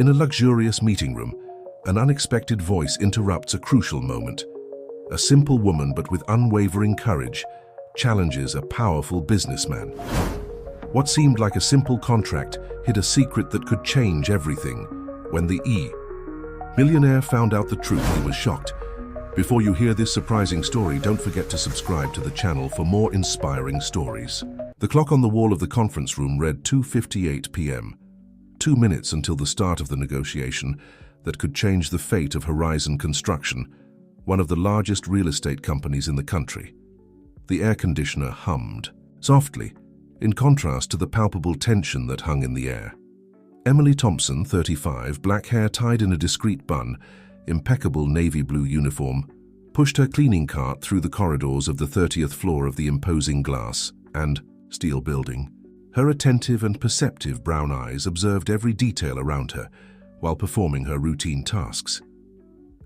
In a luxurious meeting room, an unexpected voice interrupts a crucial moment. A simple woman, but with unwavering courage, challenges a powerful businessman. What seemed like a simple contract hid a secret that could change everything. When the Millionaire found out the truth, he was shocked. Before you hear this surprising story, don't forget to subscribe to the channel for more inspiring stories. The clock on the wall of the conference room read 2:58 p.m. 2 minutes until the start of the negotiation that could change the fate of Horizon Construction, one of the largest real estate companies in the country. The air conditioner hummed softly, in contrast to the palpable tension that hung in the air. Emily Thompson, 35, black hair tied in a discreet bun, impeccable navy blue uniform, pushed her cleaning cart through the corridors of the 30th floor of the imposing glass and steel building. Her attentive and perceptive brown eyes observed every detail around her while performing her routine tasks.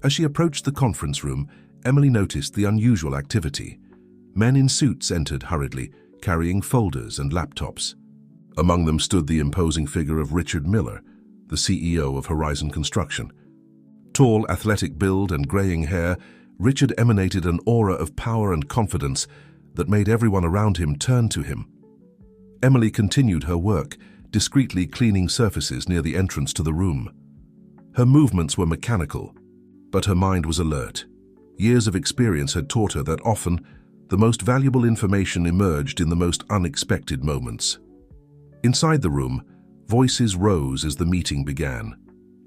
As she approached the conference room, Emily noticed the unusual activity. Men in suits entered hurriedly, carrying folders and laptops. Among them stood the imposing figure of Richard Miller, the CEO of Horizon Construction. Tall, athletic build and graying hair, Richard emanated an aura of power and confidence that made everyone around him turn to him. Emily continued her work, discreetly cleaning surfaces near the entrance to the room. Her movements were mechanical, but her mind was alert. Years of experience had taught her that often, the most valuable information emerged in the most unexpected moments. Inside the room, voices rose as the meeting began.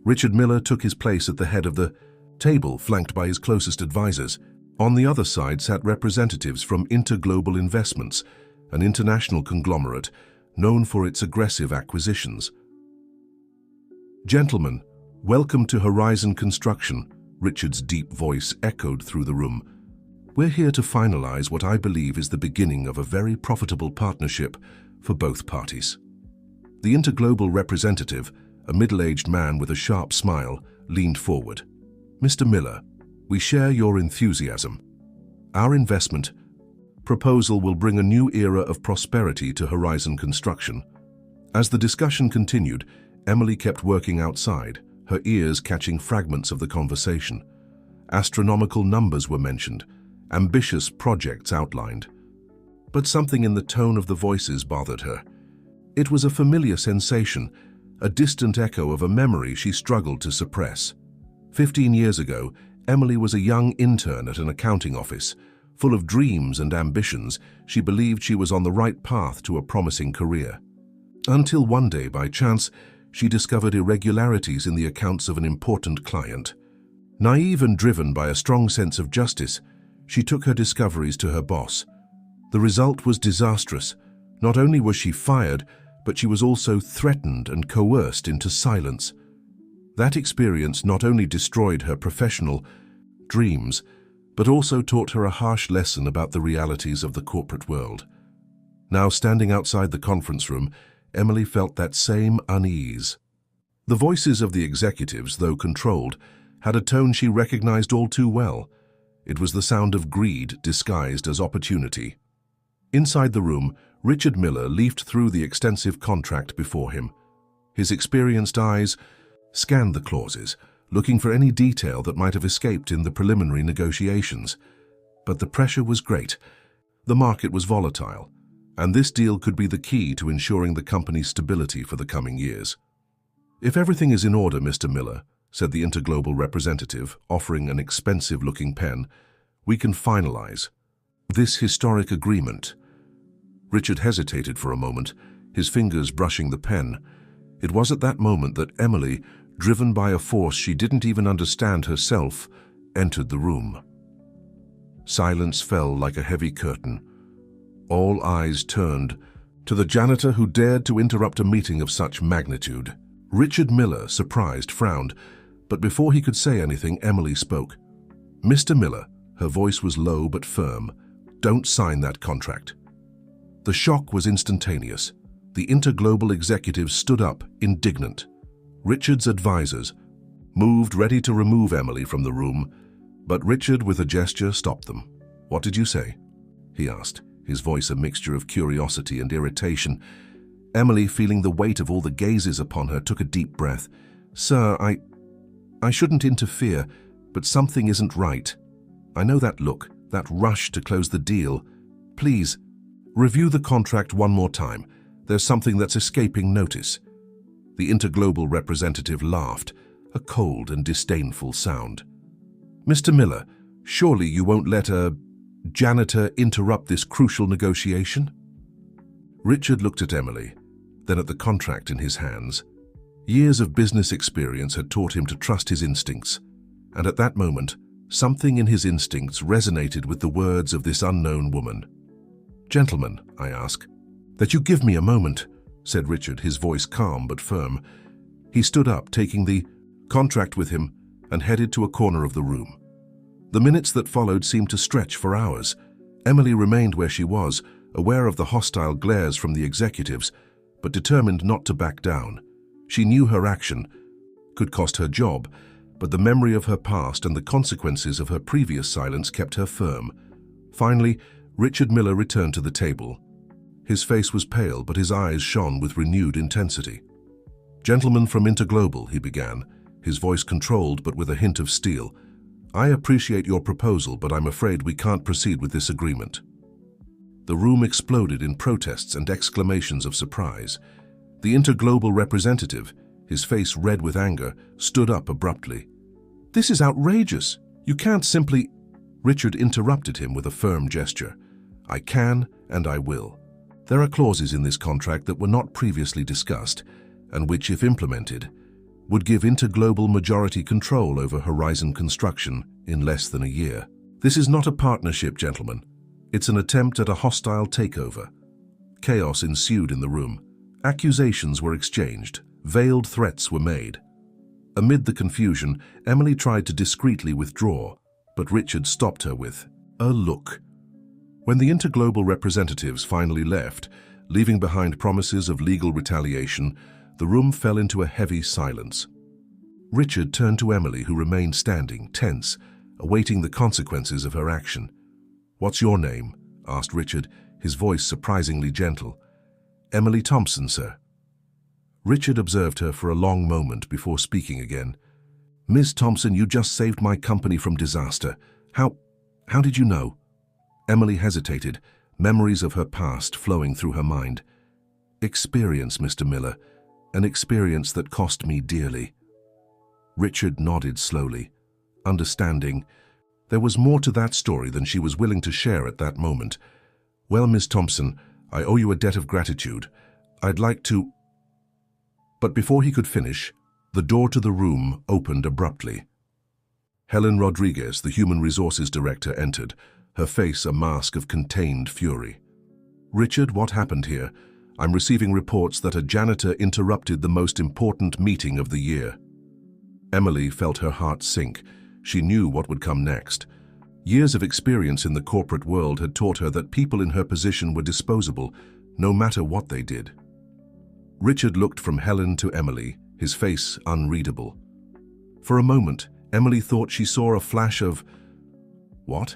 Richard Miller took his place at the head of the table, flanked by his closest advisors. On the other side sat representatives from Interglobal Investments, an international conglomerate known for its aggressive acquisitions. "Gentlemen, welcome to Horizon Construction," Richard's deep voice echoed through the room. "We're here to finalize what I believe is the beginning of a very profitable partnership for both parties." The Interglobal representative, a middle-aged man with a sharp smile, leaned forward. "Mr. Miller, we share your enthusiasm. Our investment proposal will bring a new era of prosperity to Horizon Construction." As the discussion continued, Emily kept working outside, her ears catching fragments of the conversation. Astronomical numbers were mentioned, ambitious projects outlined. But something in the tone of the voices bothered her. It was a familiar sensation, a distant echo of a memory she struggled to suppress. 15 years ago, Emily was a young intern at an accounting office. Full of dreams and ambitions, she believed she was on the right path to a promising career. Until one day, by chance, she discovered irregularities in the accounts of an important client. Naive and driven by a strong sense of justice, she took her discoveries to her boss. The result was disastrous. Not only was she fired, but she was also threatened and coerced into silence. That experience not only destroyed her professional dreams, but also taught her a harsh lesson about the realities of the corporate world. Now, standing outside the conference room, Emily felt that same unease. The voices of the executives, though controlled, had a tone she recognized all too well. It was the sound of greed disguised as opportunity. Inside the room, Richard Miller leafed through the extensive contract before him. His experienced eyes scanned the clauses, looking for any detail that might have escaped in the preliminary negotiations. But the pressure was great. The market was volatile, and this deal could be the key to ensuring the company's stability for the coming years. "If everything is in order, Mr. Miller," said the Interglobal representative, offering an expensive-looking pen, "we can finalize this historic agreement." Richard hesitated for a moment, his fingers brushing the pen. It was at that moment that Emily, driven by a force she didn't even understand herself, entered the room. Silence fell like a heavy curtain. All eyes turned to the janitor who dared to interrupt a meeting of such magnitude. Richard Miller, surprised, frowned, but before he could say anything, Emily spoke. "Mr. Miller," her voice was low but firm, "don't sign that contract." The shock was instantaneous. The Interglobal executives stood up, indignant. Richard's advisors moved, ready to remove Emily from the room, but Richard, with a gesture, stopped them. "What did you say?" he asked, his voice a mixture of curiosity and irritation. Emily, feeling the weight of all the gazes upon her, took a deep breath. "Sir, I shouldn't interfere, but something isn't right. I know that look, that rush to close the deal. Please, review the contract one more time. There's something that's escaping notice." The Interglobal representative laughed, a cold and disdainful sound. "Mr. Miller, surely you won't let a janitor interrupt this crucial negotiation?" Richard looked at Emily, then at the contract in his hands. Years of business experience had taught him to trust his instincts, and at that moment, something in his instincts resonated with the words of this unknown woman. "Gentlemen," I ask. "That you give me a moment," said Richard, his voice calm but firm. He stood up, taking the contract with him, and headed to a corner of the room. The minutes that followed seemed to stretch for hours. Emily remained where she was, aware of the hostile glares from the executives, but determined not to back down. She knew her action could cost her job, but the memory of her past and the consequences of her previous silence kept her firm. Finally, Richard Miller returned to the table. His face was pale, but his eyes shone with renewed intensity. "Gentlemen from Interglobal," he began, his voice controlled but with a hint of steel, "I appreciate your proposal, but I'm afraid we can't proceed with this agreement." The room exploded in protests and exclamations of surprise. The Interglobal representative, his face red with anger, stood up abruptly. "This is outrageous. You can't simply—" Richard interrupted him with a firm gesture. "I can and I will. There are clauses in this contract that were not previously discussed, and which, if implemented, would give Interglobal majority control over Horizon Construction in less than a year. This is not a partnership, gentlemen. It's an attempt at a hostile takeover." Chaos ensued in the room. Accusations were exchanged. Veiled threats were made. Amid the confusion, Emily tried to discreetly withdraw, but Richard stopped her with a look. When the Interglobal representatives finally left, leaving behind promises of legal retaliation, the room fell into a heavy silence. Richard turned to Emily, who remained standing, tense, awaiting the consequences of her action. "What's your name?" asked Richard, his voice surprisingly gentle. "Emily Thompson, sir." Richard observed her for a long moment before speaking again. "Miss Thompson, you just saved my company from disaster. How did you know?" Emily hesitated, memories of her past flowing through her mind. "Experience, Mr. Miller, an experience that cost me dearly." Richard nodded slowly, understanding. There was more to that story than she was willing to share at that moment. "Well, Miss Thompson, I owe you a debt of gratitude. I'd like to—" But before he could finish, the door to the room opened abruptly. Helen Rodriguez, the Human Resources Director, entered, her face a mask of contained fury. "Richard, what happened here? I'm receiving reports that a janitor interrupted the most important meeting of the year." Emily felt her heart sink. She knew what would come next. Years of experience in the corporate world had taught her that people in her position were disposable, no matter what they did. Richard looked from Helen to Emily, his face unreadable. For a moment, Emily thought she saw a flash of— what?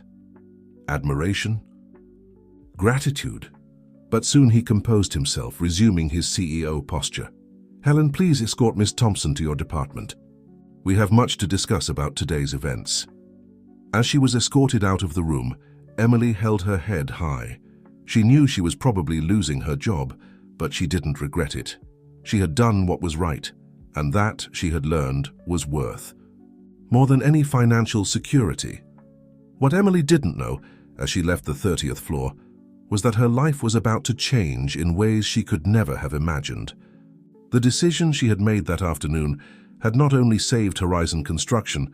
Admiration? Gratitude? But soon he composed himself, resuming his CEO posture. "Helen, please escort Miss Thompson to your department. We have much to discuss about today's events." As she was escorted out of the room, Emily held her head high. She knew she was probably losing her job, but she didn't regret it. She had done what was right, and that, she had learned, was worth more than any financial security. What Emily didn't know, as she left the 30th floor, was that her life was about to change in ways she could never have imagined. The decision she had made that afternoon had not only saved Horizon Construction,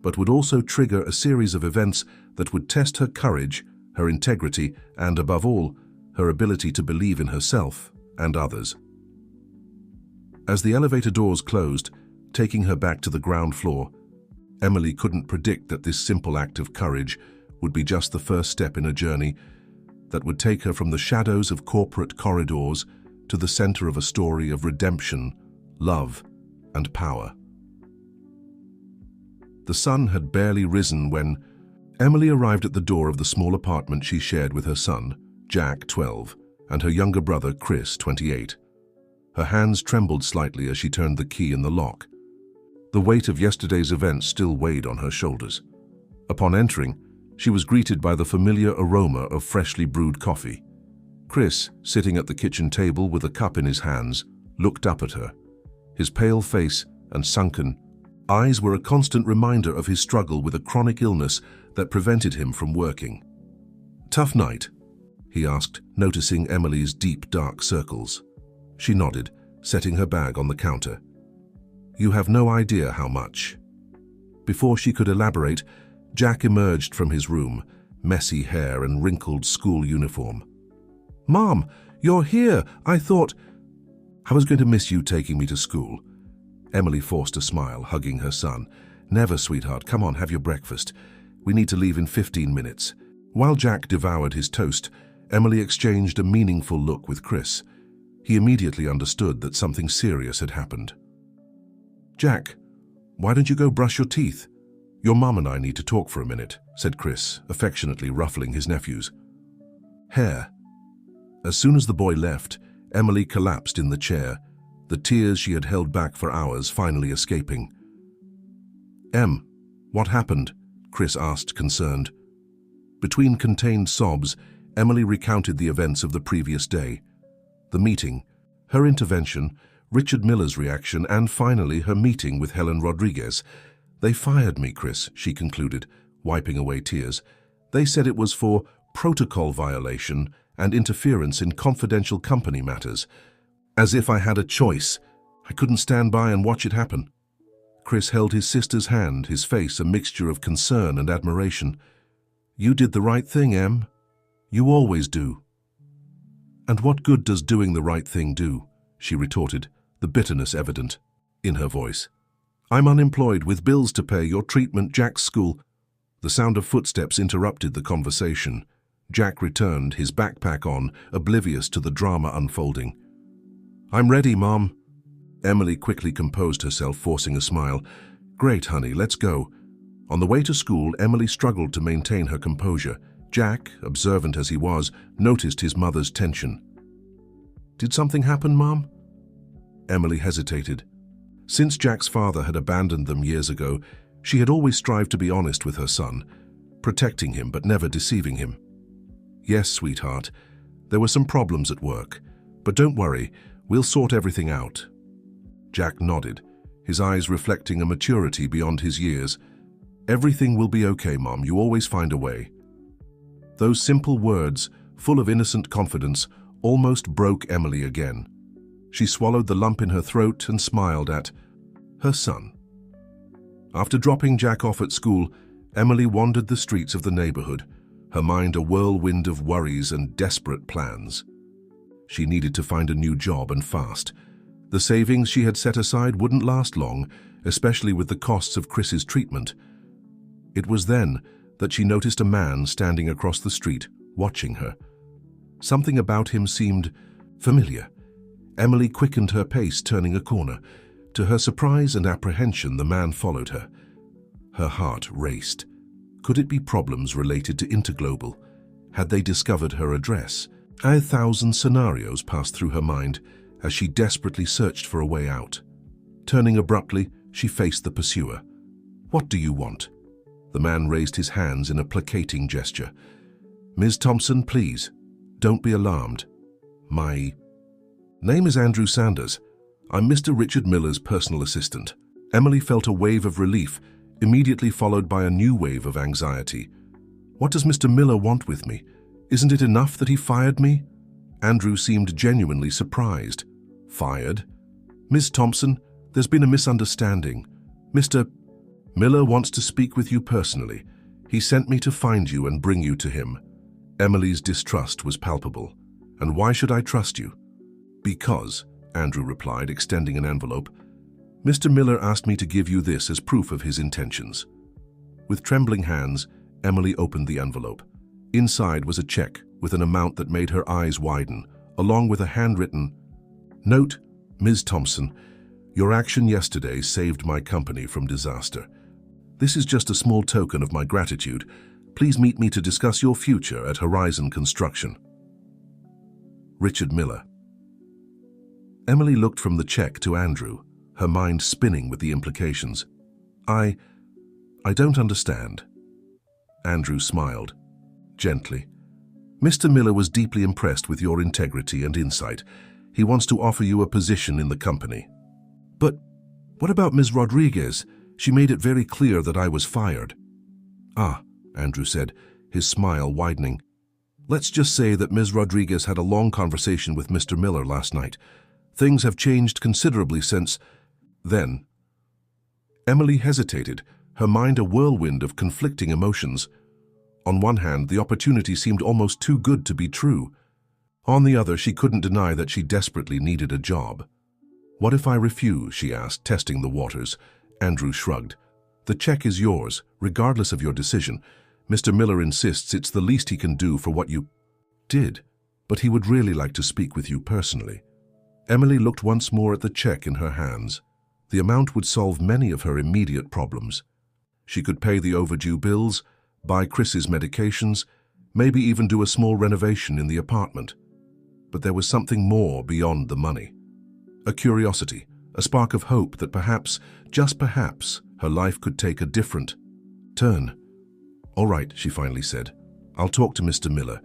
but would also trigger a series of events that would test her courage, her integrity, and, above all, her ability to believe in herself and others. As the elevator doors closed, taking her back to the ground floor, Emily couldn't predict that this simple act of courage would be just the first step in a journey that would take her from the shadows of corporate corridors to the center of a story of redemption, love, and power. The sun had barely risen when Emily arrived at the door of the small apartment she shared with her son, Jack, 12, and her younger brother, Chris, 28. Her hands trembled slightly as she turned the key in the lock. The weight of yesterday's events still weighed on her shoulders. Upon entering, she was greeted by the familiar aroma of freshly brewed coffee. Chris, sitting at the kitchen table with a cup in his hands, looked up at her. His pale face and sunken eyes were a constant reminder of his struggle with a chronic illness that prevented him from working. "Tough night?" he asked, noticing Emily's deep, dark circles. She nodded, setting her bag on the counter. "You have no idea how much." Before she could elaborate, Jack emerged from his room, messy hair and wrinkled school uniform. "Mom, you're here! I thought—" "I was going to miss you taking me to school." Emily forced a smile, hugging her son. "Never, sweetheart. Come on, have your breakfast. We need to leave in 15 minutes. While Jack devoured his toast, Emily exchanged a meaningful look with Chris. He immediately understood that something serious had happened. "Jack, why don't you go brush your teeth? Your mom and I need to talk for a minute," said Chris, affectionately ruffling his nephew's hair. As soon as the boy left, Emily collapsed in the chair, the tears she had held back for hours finally escaping. "Em, what happened?" Chris asked, concerned. Between contained sobs, Emily recounted the events of the previous day. The meeting, her intervention, Richard Miller's reaction, and finally her meeting with Helen Rodriguez. "They fired me, Chris," she concluded, wiping away tears. "They said it was for protocol violation and interference in confidential company matters. As if I had a choice. I couldn't stand by and watch it happen." Chris held his sister's hand, his face a mixture of concern and admiration. "You did the right thing, Em. You always do." "And what good does doing the right thing do?" she retorted, the bitterness evident in her voice. "I'm unemployed with bills to pay, your treatment, Jack's school." The sound of footsteps interrupted the conversation. Jack returned, his backpack on, oblivious to the drama unfolding. "I'm ready, Mom." Emily quickly composed herself, forcing a smile. "Great, honey, let's go." On the way to school, Emily struggled to maintain her composure. Jack, observant as he was, noticed his mother's tension. "Did something happen, Mom?" Emily hesitated. Since Jack's father had abandoned them years ago, she had always strived to be honest with her son, protecting him but never deceiving him. "Yes, sweetheart, there were some problems at work, but don't worry, we'll sort everything out." Jack nodded, his eyes reflecting a maturity beyond his years. "Everything will be okay, Mom, you always find a way." Those simple words, full of innocent confidence, almost broke Emily again. She swallowed the lump in her throat and smiled at her son. After dropping Jack off at school, Emily wandered the streets of the neighborhood, her mind a whirlwind of worries and desperate plans. She needed to find a new job, and fast. The savings she had set aside wouldn't last long, especially with the costs of Chris's treatment. It was then that she noticed a man standing across the street, watching her. Something about him seemed familiar. Emily quickened her pace, turning a corner. To her surprise and apprehension, the man followed her. Her heart raced. Could it be problems related to Interglobal? Had they discovered her address? 1,000 scenarios passed through her mind as she desperately searched for a way out. Turning abruptly, she faced the pursuer. "What do you want?" The man raised his hands in a placating gesture. "Ms. Thompson, please, don't be alarmed. My name is Andrew Sanders. I'm Mr. Richard Miller's personal assistant." Emily felt a wave of relief, immediately followed by a new wave of anxiety. "What does Mr. Miller want with me? Isn't it enough that he fired me?" Andrew seemed genuinely surprised. "Fired? Miss Thompson, there's been a misunderstanding. Mr. Miller wants to speak with you personally. He sent me to find you and bring you to him." Emily's distrust was palpable. "And why should I trust you?" "Because," Andrew replied, extending an envelope, "Mr. Miller asked me to give you this as proof of his intentions." With trembling hands, Emily opened the envelope. Inside was a check with an amount that made her eyes widen, along with a handwritten note. "Ms. Thompson, your action yesterday saved my company from disaster. This is just a small token of my gratitude. Please meet me to discuss your future at Horizon Construction. Richard Miller." Emily looked from the check to Andrew. her mind spinning with the implications. I don't understand. Andrew smiled, gently. Mr. Miller was deeply impressed with your integrity and insight. He wants to offer you a position in the company. But what about Ms. Rodriguez? She made it very clear that I was fired. Ah, Andrew said, his smile widening. Let's just say that Ms. Rodriguez had a long conversation with Mr. Miller last night. Things have changed considerably since then. Emily hesitated, her mind a whirlwind of conflicting emotions. On one hand, the opportunity seemed almost too good to be true. On the other, she couldn't deny that she desperately needed a job. What if I refuse? She asked, testing the waters. Andrew shrugged. The check is yours, regardless of your decision. Mr. Miller insists it's the least he can do for what you did, but he would really like to speak with you personally. Emily looked once more at the check in her hands. The amount would solve many of her immediate problems. She could pay the overdue bills, buy Chris's medications, maybe even do a small renovation in the apartment. But there was something more beyond the money. A curiosity, a spark of hope that perhaps, just perhaps, her life could take a different turn. All right, she finally said. I'll talk to Mr. Miller.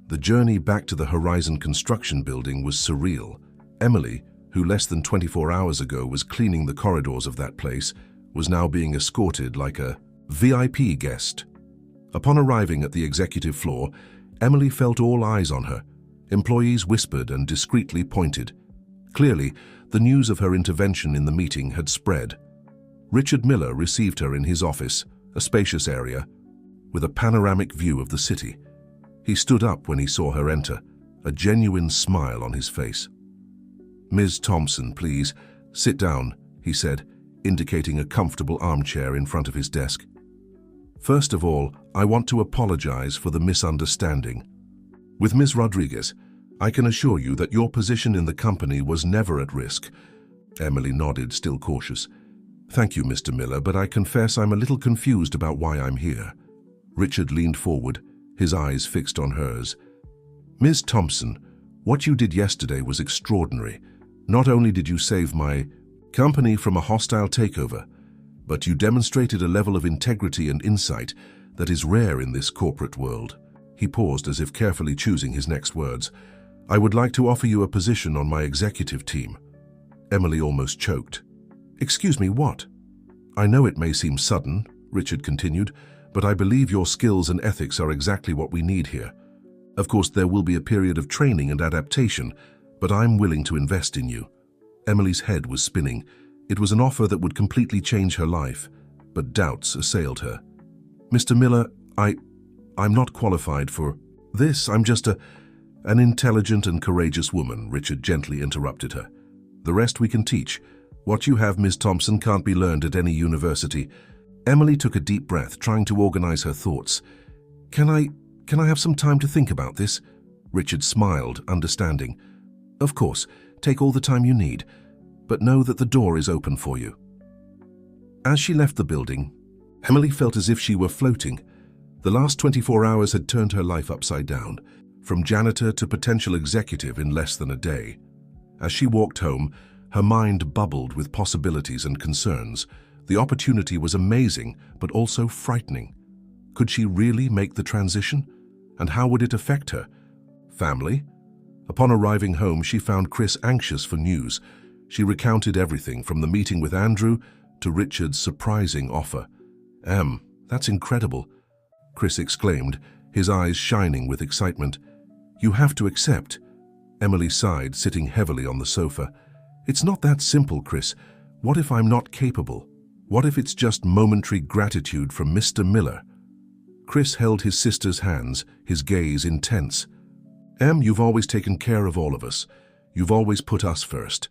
The journey back to the Horizon construction building was surreal. Emily, who less than 24 hours ago was cleaning the corridors of that place, was now being escorted like a VIP guest. Upon arriving at the executive floor, Emily felt all eyes on her. Employees whispered and discreetly pointed. Clearly, the news of her intervention in the meeting had spread. Richard Miller received her in his office, a spacious area, with a panoramic view of the city. He stood up when he saw her enter, a genuine smile on his face. Ms. Thompson, please, sit down, he said, indicating a comfortable armchair in front of his desk. First of all, I want to apologize for the misunderstanding. With Ms. Rodriguez, I can assure you that your position in the company was never at risk. Emily nodded, still cautious. Thank you, Mr. Miller, but I confess I'm a little confused about why I'm here. Richard leaned forward, his eyes fixed on hers. Ms. Thompson, what you did yesterday was extraordinary. Not only did you save my company from a hostile takeover, but you demonstrated a level of integrity and insight that is rare in this corporate world. He paused as if carefully choosing his next words. I would like to offer you a position on my executive team. Emily almost choked. Excuse me, what? I know it may seem sudden, Richard continued, but I believe your skills and ethics are exactly what we need here. Of course, there will be a period of training and adaptation, but I'm willing to invest in you. Emily's head was spinning. It was an offer that would completely change her life, but doubts assailed her. Mr. Miller, I'm not qualified for this. I'm just an intelligent and courageous woman, Richard gently interrupted her. The rest we can teach. What you have, Ms. Thompson, can't be learned at any university. Emily took a deep breath, trying to organize her thoughts. Can I have some time to think about this? Richard smiled, understanding. Of course, take all the time you need, but know that the door is open for you. As she left the building, Emily felt as if she were floating. The last 24 hours had turned her life upside down, from janitor to potential executive in less than a day. As she walked home, her mind bubbled with possibilities and concerns. The opportunity was amazing, but also frightening. Could she really make the transition? And how would it affect her? Family? Upon arriving home, she found Chris anxious for news. She recounted everything from the meeting with Andrew to Richard's surprising offer. That's incredible, Chris exclaimed, his eyes shining with excitement. You have to accept. Emily sighed, sitting heavily on the sofa. It's not that simple, Chris. What if I'm not capable? What if it's just momentary gratitude from Mr. Miller? Chris held his sister's hands, his gaze intense. You've always taken care of all of us. You've always put us first.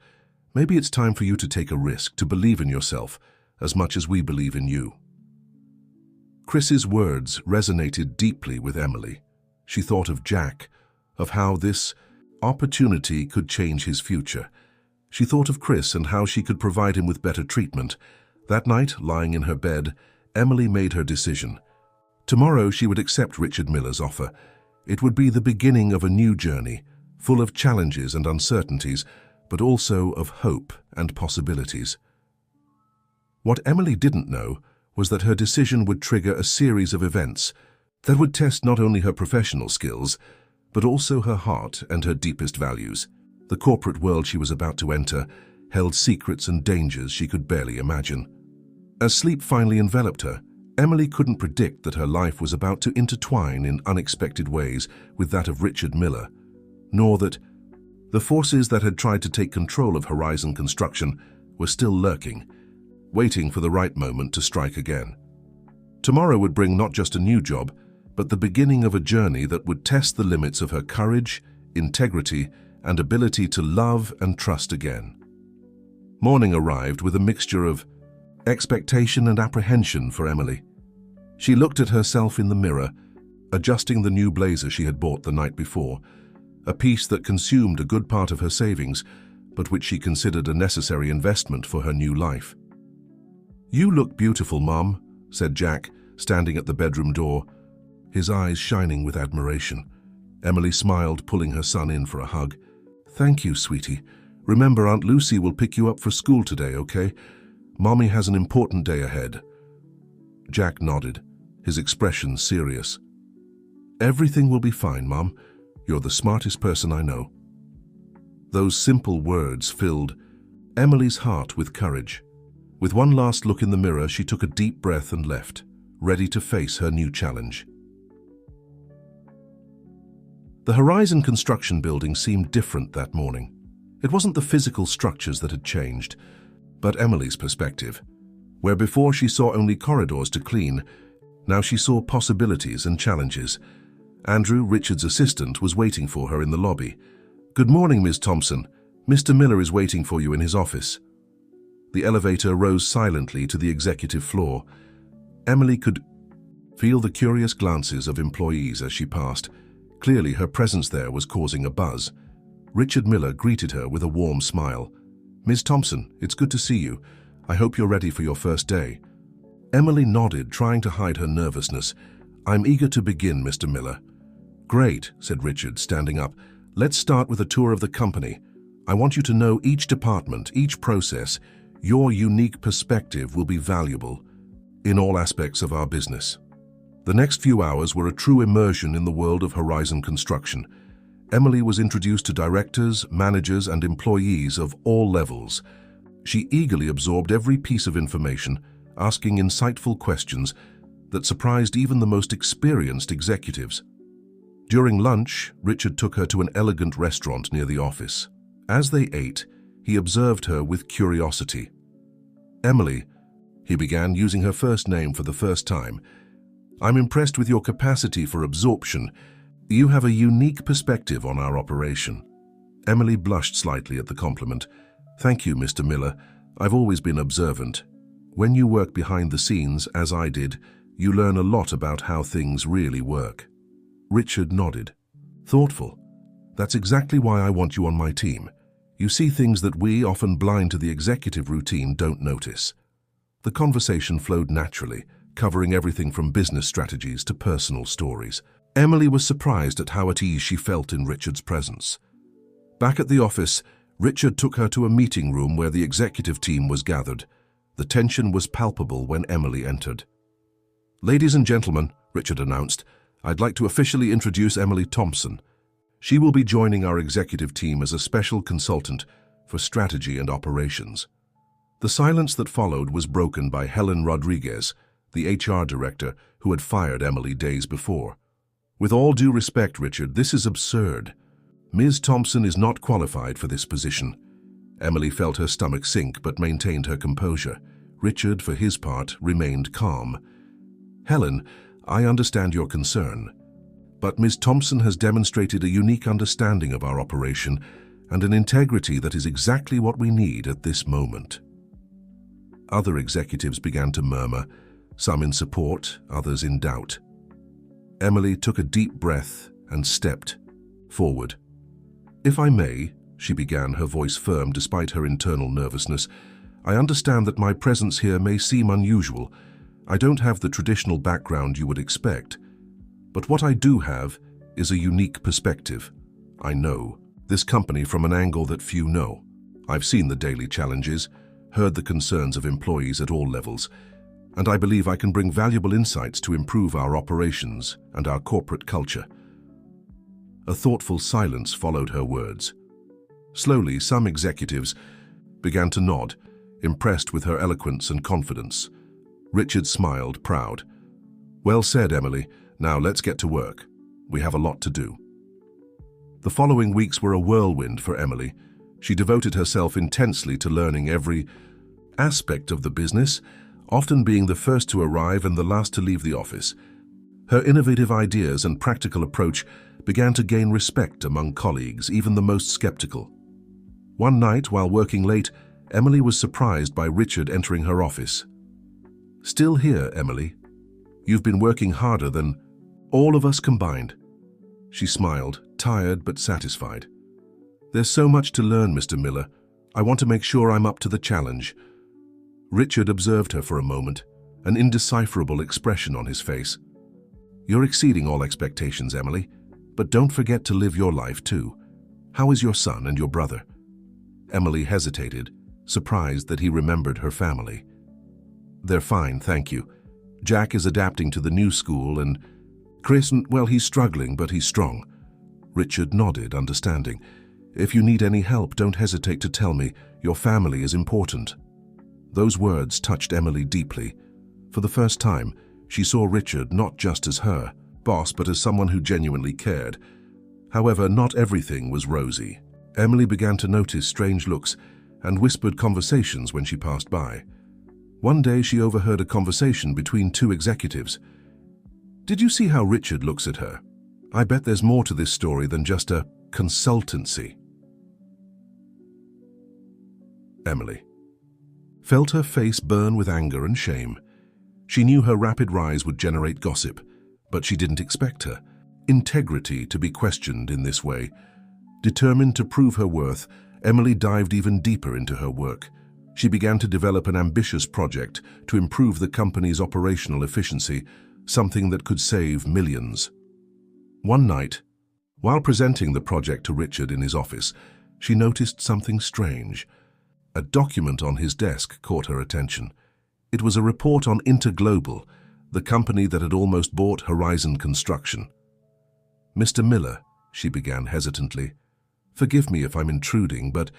Maybe it's time for you to take a risk, to believe in yourself as much as we believe in you. Chris's words resonated deeply with Emily. She thought of Jack, of how this opportunity could change his future. She thought of Chris and how she could provide him with better treatment. That night, lying in her bed, Emily made her decision. Tomorrow she would accept Richard Miller's offer. It would be the beginning of a new journey, full of challenges and uncertainties, but also of hope and possibilities. What Emily didn't know was that her decision would trigger a series of events that would test not only her professional skills, but also her heart and her deepest values. The corporate world she was about to enter held secrets and dangers she could barely imagine. As sleep finally enveloped her, Emily couldn't predict that her life was about to intertwine in unexpected ways with that of Richard Miller, nor that the forces that had tried to take control of Horizon Construction were still lurking, waiting for the right moment to strike again. Tomorrow would bring not just a new job, but the beginning of a journey that would test the limits of her courage, integrity, and ability to love and trust again. Morning arrived with a mixture of expectation and apprehension for Emily. She looked at herself in the mirror, adjusting the new blazer she had bought the night before, a piece that consumed a good part of her savings, but which she considered a necessary investment for her new life. "You look beautiful, Mom," said Jack, standing at the bedroom door, his eyes shining with admiration. Emily smiled, pulling her son in for a hug. "Thank you, sweetie. Remember, Aunt Lucy will pick you up for school today, okay? Mommy has an important day ahead." Jack nodded, his expression serious. "Everything will be fine, Mom. You're the smartest person I know." Those simple words filled Emily's heart with courage. With one last look in the mirror, she took a deep breath and left, ready to face her new challenge. The Horizon Construction building seemed different that morning. It wasn't the physical structures that had changed, but Emily's perspective. Where before she saw only corridors to clean, now she saw possibilities and challenges. Andrew, Richard's assistant, was waiting for her in the lobby. "Good morning, Ms. Thompson. Mr. Miller is waiting for you in his office." The elevator rose silently to the executive floor. Emily could feel the curious glances of employees as she passed. Clearly, her presence there was causing a buzz. Richard Miller greeted her with a warm smile. "Ms. Thompson, it's good to see you. I hope you're ready for your first day." Emily nodded, trying to hide her nervousness. "I'm eager to begin, Mr. Miller." "Great," said Richard, standing up. "Let's start with a tour of the company. I want you to know each department, each process. Your unique perspective will be valuable in all aspects of our business." The next few hours were a true immersion in the world of Horizon Construction. Emily was introduced to directors, managers, and employees of all levels. She eagerly absorbed every piece of information, asking insightful questions that surprised even the most experienced executives. During lunch, Richard took her to an elegant restaurant near the office. As they ate, he observed her with curiosity. "Emily," he began, using her first name for the first time, "I'm impressed with your capacity for absorption. You have a unique perspective on our operation." Emily blushed slightly at the compliment. "Thank you, Mr. Miller. I've always been observant. When you work behind the scenes, as I did, you learn a lot about how things really work." Richard nodded. "Thoughtful. That's exactly why I want you on my team. You see things that we, often blind to the executive routine, don't notice." The conversation flowed naturally, covering everything from business strategies to personal stories. Emily was surprised at how at ease she felt in Richard's presence. Back at the office, Richard took her to a meeting room where the executive team was gathered. The tension was palpable when Emily entered. "Ladies and gentlemen," Richard announced, "I'd like to officially introduce Emily Thompson. She will be joining our executive team as a special consultant for strategy and operations." The silence that followed was broken by Helen Rodriguez, the HR director who had fired Emily days before. "With all due respect, Richard, this is absurd. Ms. Thompson is not qualified for this position." Emily felt her stomach sink but maintained her composure. Richard, for his part, remained calm. "Helen, I understand your concern, but Ms. Thompson has demonstrated a unique understanding of our operation and an integrity that is exactly what we need at this moment." Other executives began to murmur, some in support, others in doubt. Emily took a deep breath and stepped forward. "If I may," she began, her voice firm despite her internal nervousness, "I understand that my presence here may seem unusual. I don't have the traditional background you would expect. But what I do have is a unique perspective. I know this company from an angle that few know. I've seen the daily challenges, heard the concerns of employees at all levels, and I believe I can bring valuable insights to improve our operations and our corporate culture." A thoughtful silence followed her words. Slowly, some executives began to nod, impressed with her eloquence and confidence. Richard smiled, proud. "Well said, Emily. Now let's get to work. We have a lot to do." The following weeks were a whirlwind for Emily. She devoted herself intensely to learning every aspect of the business, often being the first to arrive and the last to leave the office. Her innovative ideas and practical approach began to gain respect among colleagues, even the most skeptical. One night, while working late, Emily was surprised by Richard entering her office. "Still here, Emily? You've been working harder than all of us combined." She smiled, tired but satisfied. "There's so much to learn, Mr. Miller. I want to make sure I'm up to the challenge." Richard observed her for a moment, an indecipherable expression on his face. "You're exceeding all expectations, Emily, but don't forget to live your life too. How is your son and your brother?" Emily hesitated, surprised that he remembered her family. "They're fine, thank you. Jack is adapting to the new school and Chris, well, he's struggling, but he's strong." Richard nodded, understanding. "If you need any help, don't hesitate to tell me. Your family is important." Those words touched Emily deeply. For the first time, she saw Richard not just as her boss, but as someone who genuinely cared. However, not everything was rosy. Emily began to notice strange looks and whispered conversations when she passed by. One day, she overheard a conversation between two executives. "Did you see how Richard looks at her? I bet there's more to this story than just a consultancy." Emily felt her face burn with anger and shame. She knew her rapid rise would generate gossip, but she didn't expect her integrity to be questioned in this way. Determined to prove her worth, Emily dived even deeper into her work. She began to develop an ambitious project to improve the company's operational efficiency, something that could save millions. One night, while presenting the project to Richard in his office, she noticed something strange. A document on his desk caught her attention. It was a report on Interglobal, the company that had almost bought Horizon Construction. "Mr. Miller," she began hesitantly, "forgive me if I'm intruding, but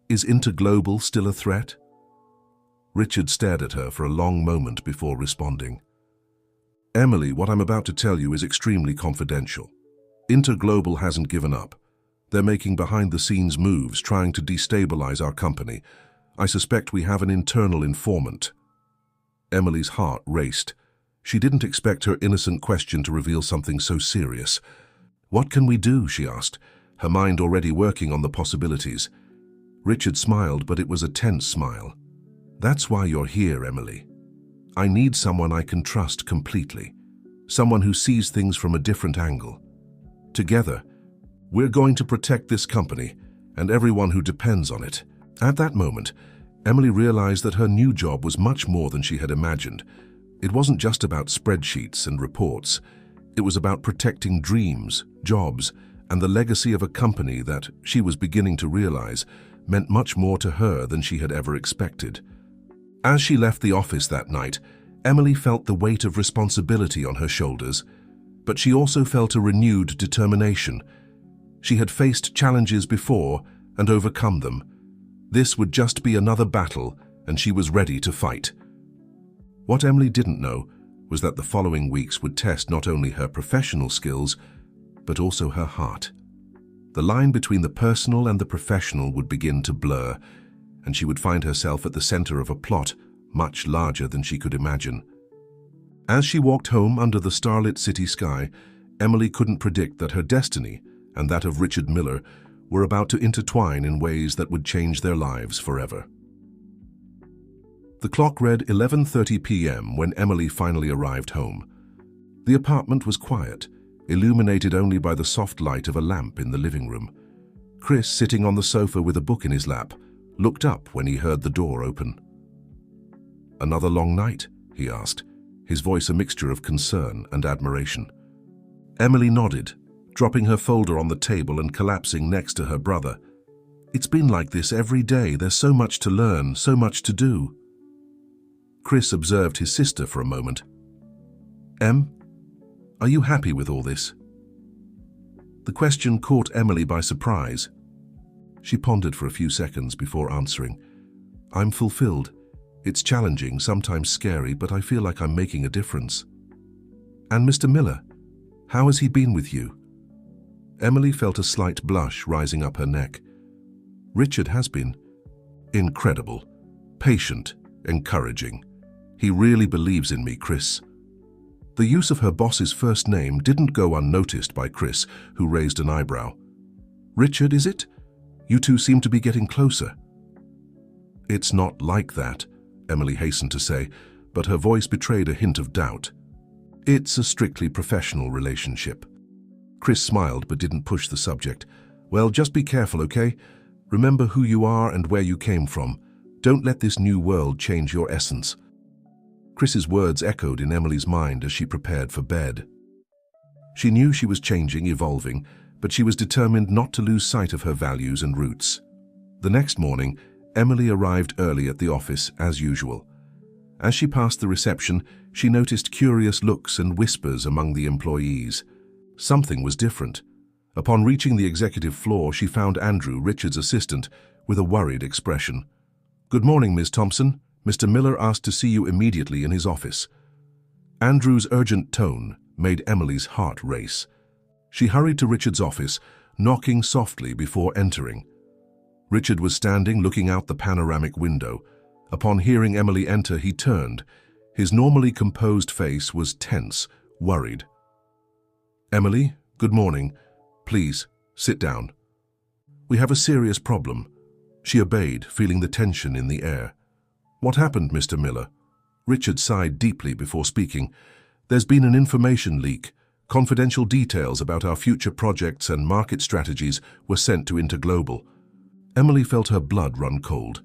is Interglobal still a threat?" Richard stared at her for a long moment before responding. "Emily, what I'm about to tell you is extremely confidential. Interglobal hasn't given up. They're making behind-the-scenes moves, trying to destabilize our company. I suspect we have an internal informant." Emily's heart raced. She didn't expect her innocent question to reveal something so serious. "What can we do?" she asked, her mind already working on the possibilities. Richard smiled, but it was a tense smile. "That's why you're here, Emily. I need someone I can trust completely, someone who sees things from a different angle. Together, we're going to protect this company and everyone who depends on it." At that moment, Emily realized that her new job was much more than she had imagined. It wasn't just about spreadsheets and reports. It was about protecting dreams, jobs, and the legacy of a company that, she was beginning to realize, meant much more to her than she had ever expected. As she left the office that night, Emily felt the weight of responsibility on her shoulders, but she also felt a renewed determination. She had faced challenges before and overcome them. This would just be another battle, and she was ready to fight. What Emily didn't know was that the following weeks would test not only her professional skills, but also her heart. The line between the personal and the professional would begin to blur, and she would find herself at the center of a plot much larger than she could imagine. As she walked home under the starlit city sky, Emily couldn't predict that her destiny and that of Richard Miller were about to intertwine in ways that would change their lives forever. The clock read 11:30 p.m. when Emily finally arrived home. The apartment was quiet, illuminated only by the soft light of a lamp in the living room. Chris, sitting on the sofa with a book in his lap, looked up when he heard the door open. "Another long night?" he asked, his voice a mixture of concern and admiration. Emily nodded, dropping her folder on the table and collapsing next to her brother. It's been like this every day. There's so much to learn, so much to do. Chris observed his sister for a moment. Em, are you happy with all this? The question caught Emily by surprise. She pondered for a few seconds before answering. I'm fulfilled. It's challenging, sometimes scary, but I feel like I'm making a difference. And Mr. Miller, how has he been with you? Emily felt a slight blush rising up her neck. Richard has been incredible, patient, encouraging. He really believes in me, Chris. The use of her boss's first name didn't go unnoticed by Chris, who raised an eyebrow. Richard, is it? You two seem to be getting closer. It's not like that, Emily hastened to say, but her voice betrayed a hint of doubt. It's a strictly professional relationship. Chris smiled but didn't push the subject. Well, just be careful, okay? Remember who you are and where you came from. Don't let this new world change your essence. Chris's words echoed in Emily's mind as she prepared for bed. She knew she was changing, evolving, but she was determined not to lose sight of her values and roots. The next morning, Emily arrived early at the office as usual. As she passed the reception, she noticed curious looks and whispers among the employees. Something was different. Upon reaching the executive floor, she found Andrew, Richard's assistant, with a worried expression. Good morning, Ms. Thompson. Mr. Miller asked to see you immediately in his office. Andrew's urgent tone made Emily's heart race. She hurried to Richard's office, knocking softly before entering. Richard was standing looking out the panoramic window. Upon hearing Emily enter, he turned. His normally composed face was tense, worried. Emily, good morning. Please, sit down. We have a serious problem. She obeyed, feeling the tension in the air. What happened, Mr. Miller? Richard sighed deeply before speaking. There's been an information leak. Confidential details about our future projects and market strategies were sent to Interglobal. Emily felt her blood run cold.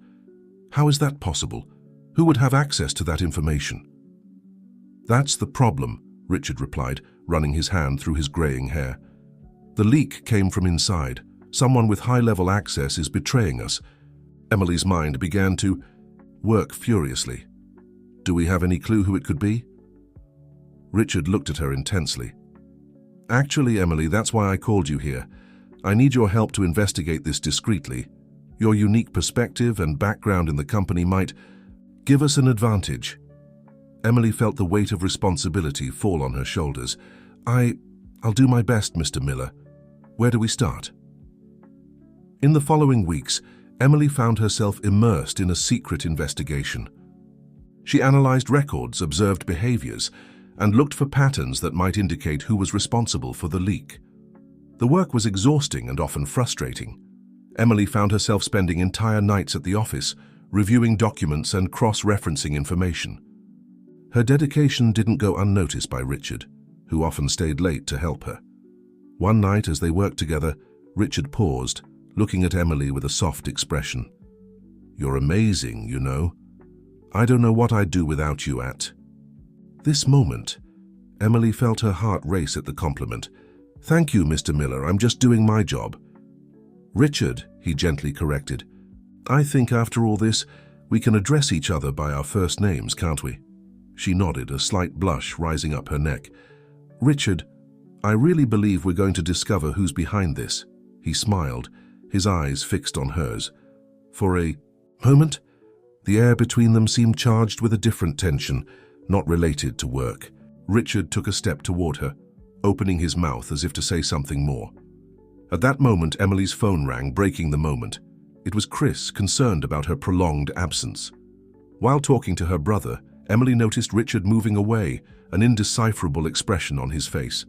How is that possible? Who would have access to that information? That's the problem, Richard replied, running his hand through his graying hair. The leak came from inside. Someone with high-level access is betraying us. Emily's mind began to work furiously. Do we have any clue who it could be? Richard looked at her intensely. Actually, Emily, that's why I called you here. I need your help to investigate this discreetly. Your unique perspective and background in the company might give us an advantage. Emily felt the weight of responsibility fall on her shoulders. I'll do my best, Mr. Miller. Where do we start? In the following weeks, Emily found herself immersed in a secret investigation. She analyzed records, observed behaviors, and looked for patterns that might indicate who was responsible for the leak. The work was exhausting and often frustrating. Emily found herself spending entire nights at the office, reviewing documents and cross-referencing information. Her dedication didn't go unnoticed by Richard, who often stayed late to help her. One night, as they worked together, Richard paused, looking at Emily with a soft expression. You're amazing, you know. I don't know what I'd do without you at. This moment, Emily felt her heart race at the compliment. Thank you, Mr. Miller, I'm just doing my job. Richard, he gently corrected. I think after all this, we can address each other by our first names, can't we? She nodded, a slight blush rising up her neck. Richard, I really believe we're going to discover who's behind this. He smiled, his eyes fixed on hers. For a moment, the air between them seemed charged with a different tension, not related to work. Richard took a step toward her, opening his mouth as if to say something more. At that moment, Emily's phone rang, breaking the moment. It was Chris, concerned about her prolonged absence. While talking to her brother, Emily noticed Richard moving away, an indecipherable expression on his face.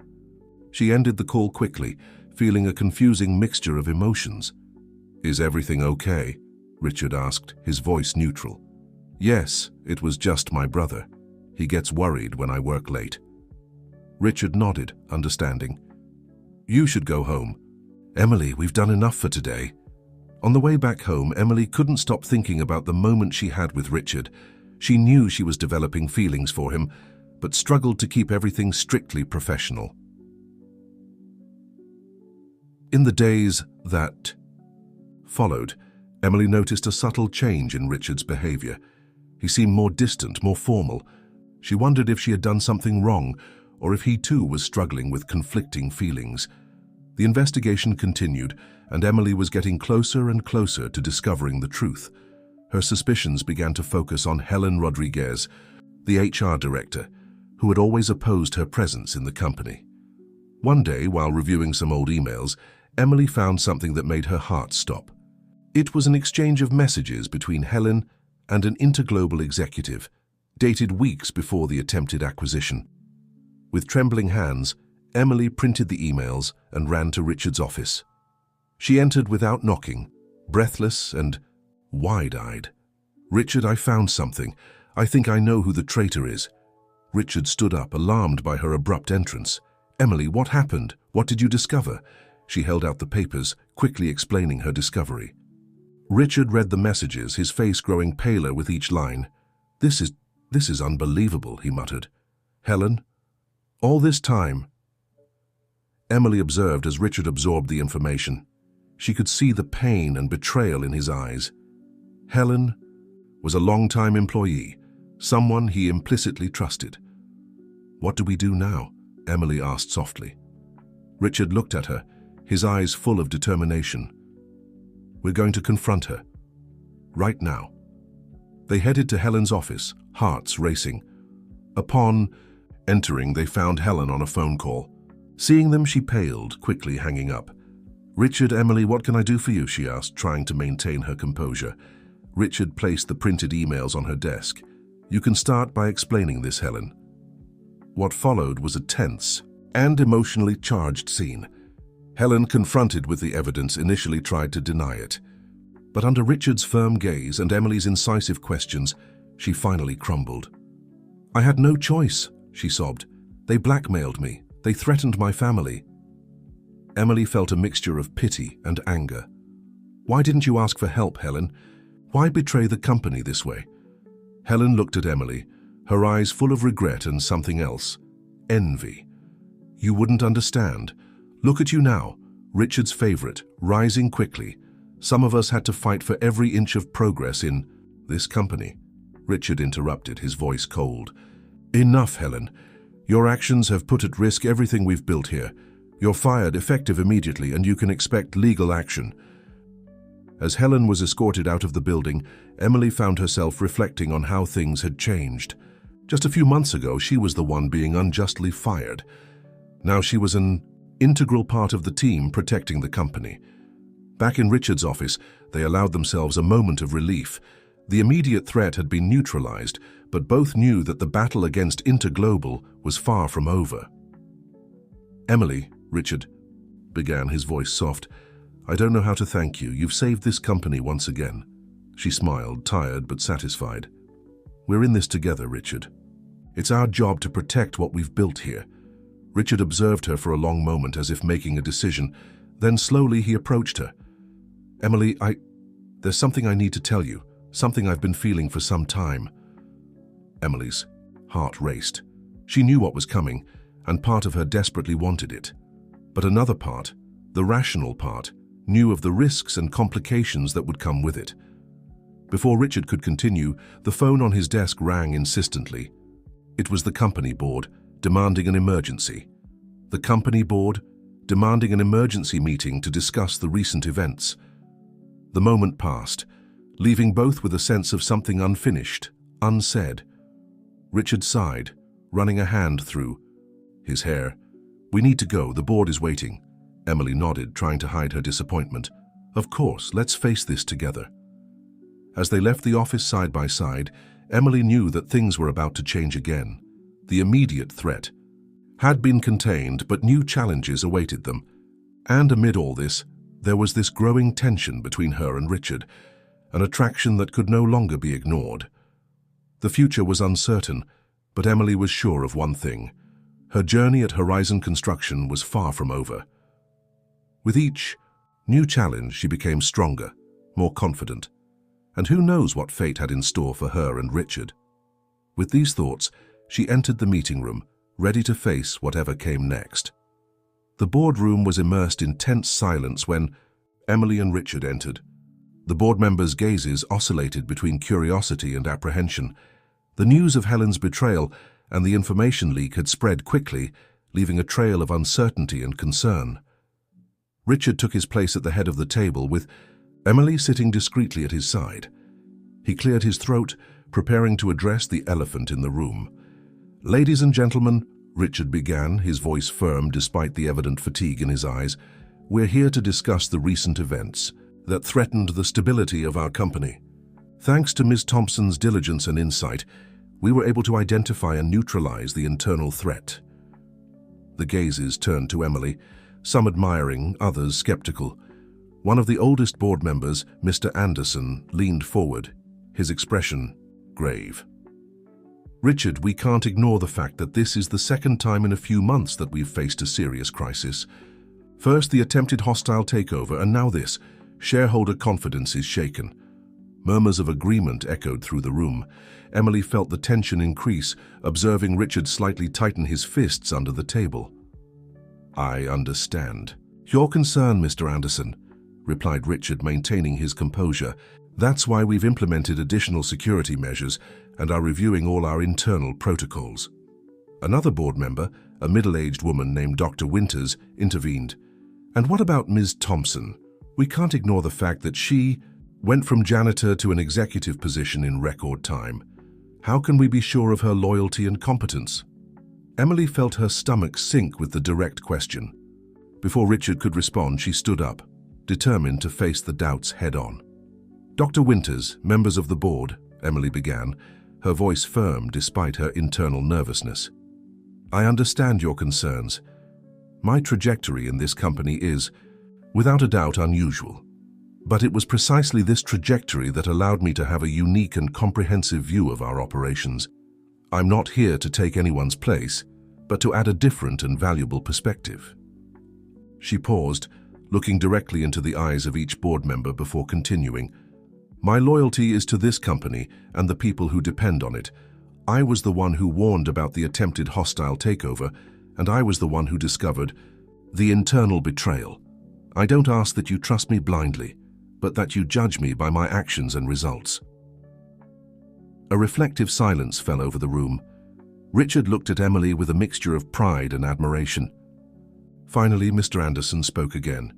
She ended the call quickly, feeling a confusing mixture of emotions. Is everything okay? Richard asked, his voice neutral. Yes, it was just my brother. He gets worried when I work late. Richard nodded, understanding. You should go home. Emily, we've done enough for today. On the way back home, Emily couldn't stop thinking about the moment she had with Richard. She knew she was developing feelings for him, but struggled to keep everything strictly professional. In the days that followed, Emily noticed a subtle change in Richard's behavior. He seemed more distant, more formal. She wondered if she had done something wrong, or if he too was struggling with conflicting feelings. The investigation continued, and Emily was getting closer and closer to discovering the truth. Her suspicions began to focus on Helen Rodriguez, the HR director, who had always opposed her presence in the company. One day, while reviewing some old emails, Emily found something that made her heart stop. It was an exchange of messages between Helen and an interglobal executive, dated weeks before the attempted acquisition. With trembling hands, Emily printed the emails and ran to Richard's office. She entered without knocking, breathless and wide-eyed. "Richard, I found something. I think I know who the traitor is." Richard stood up, alarmed by her abrupt entrance. "Emily, what happened? What did you discover?" She held out the papers, quickly explaining her discovery. Richard read the messages, his face growing paler with each line. This is unbelievable," he muttered. "Helen? All this time?" Emily observed as Richard absorbed the information. She could see the pain and betrayal in his eyes. Helen was a long-time employee, someone he implicitly trusted. "What do we do now?" Emily asked softly. Richard looked at her, his eyes full of determination. "We're going to confront her. Right now." They headed to Helen's office, hearts racing. Upon entering, they found Helen on a phone call. Seeing them, she paled, quickly hanging up. "Richard, Emily, what can I do for you?" she asked, trying to maintain her composure. Richard placed the printed emails on her desk. "You can start by explaining this, Helen." What followed was a tense and emotionally charged scene. Helen, confronted with the evidence, initially tried to deny it. But under Richard's firm gaze and Emily's incisive questions, she finally crumbled. "I had no choice," she sobbed. "They blackmailed me. They threatened my family." Emily felt a mixture of pity and anger. "Why didn't you ask for help, Helen? Why betray the company this way?" Helen looked at Emily, her eyes full of regret and something else. Envy. "You wouldn't understand. Look at you now, Richard's favorite, rising quickly. Some of us had to fight for every inch of progress in this company." Richard interrupted, his voice cold. "Enough, Helen. Your actions have put at risk everything we've built here. You're fired, effective immediately, and you can expect legal action." As Helen was escorted out of the building, Emily found herself reflecting on how things had changed. Just a few months ago, she was the one being unjustly fired. Now she was an integral part of the team protecting the company. Back in Richard's office, they allowed themselves a moment of relief. The immediate threat had been neutralized, but both knew that the battle against Interglobal was far from over. "Emily," Richard began, his voice soft, "I don't know how to thank you. You've saved this company once again." She smiled, tired but satisfied. "We're in this together, Richard. It's our job to protect what we've built here." Richard observed her for a long moment as if making a decision. Then slowly he approached her. "Emily, there's something I need to tell you, something I've been feeling for some time." Emily's heart raced. She knew what was coming, and part of her desperately wanted it. But another part, the rational part, knew of the risks and complications that would come with it. Before Richard could continue, the phone on his desk rang insistently. It was the company board, demanding an emergency. The company board, demanding an emergency meeting to discuss the recent events. The moment passed, leaving both with a sense of something unfinished, unsaid. Richard sighed, running a hand through his hair. "We need to go, the board is waiting." Emily nodded, trying to hide her disappointment. "Of course, let's face this together." As they left the office side by side, Emily knew that things were about to change again. The immediate threat had been contained, but new challenges awaited them. And amid all this, there was this growing tension between her and Richard, an attraction that could no longer be ignored. The future was uncertain, but Emily was sure of one thing. Her journey at Horizon Construction was far from over. With each new challenge, she became stronger, more confident. And who knows what fate had in store for her and Richard. With these thoughts, she entered the meeting room, ready to face whatever came next. The boardroom was immersed in tense silence when Emily and Richard entered. The board members' gazes oscillated between curiosity and apprehension. The news of Helen's betrayal and the information leak had spread quickly, leaving a trail of uncertainty and concern. Richard took his place at the head of the table, with Emily sitting discreetly at his side. He cleared his throat, preparing to address the elephant in the room. "Ladies and gentlemen," Richard began, his voice firm despite the evident fatigue in his eyes, "we're here to discuss the recent events that threatened the stability of our company. Thanks to Ms. Thompson's diligence and insight, we were able to identify and neutralize the internal threat." The gazes turned to Emily, some admiring, others skeptical. One of the oldest board members, Mr. Anderson, leaned forward, his expression grave. "Richard, we can't ignore the fact that this is the second time in a few months that we've faced a serious crisis. First, the attempted hostile takeover, and now this. Shareholder confidence is shaken." Murmurs of agreement echoed through the room. Emily felt the tension increase, observing Richard slightly tighten his fists under the table. "I understand your concern, Mr. Anderson," replied Richard, maintaining his composure. "That's why we've implemented additional security measures and are reviewing all our internal protocols." Another board member, a middle-aged woman named Dr. Winters, intervened. "And what about Ms. Thompson? We can't ignore the fact that she went from janitor to an executive position in record time. How can we be sure of her loyalty and competence?" Emily felt her stomach sink with the direct question. Before Richard could respond, she stood up, determined to face the doubts head-on. "Dr. Winters, members of the board," Emily began, her voice firm despite her internal nervousness. "I understand your concerns. My trajectory in this company is, without a doubt, unusual. But it was precisely this trajectory that allowed me to have a unique and comprehensive view of our operations. I'm not here to take anyone's place, but to add a different and valuable perspective." She paused, looking directly into the eyes of each board member before continuing. "My loyalty is to this company and the people who depend on it. I was the one who warned about the attempted hostile takeover, and I was the one who discovered the internal betrayal. I don't ask that you trust me blindly, but that you judge me by my actions and results." A reflective silence fell over the room. Richard looked at Emily with a mixture of pride and admiration. Finally, Mr. Anderson spoke again.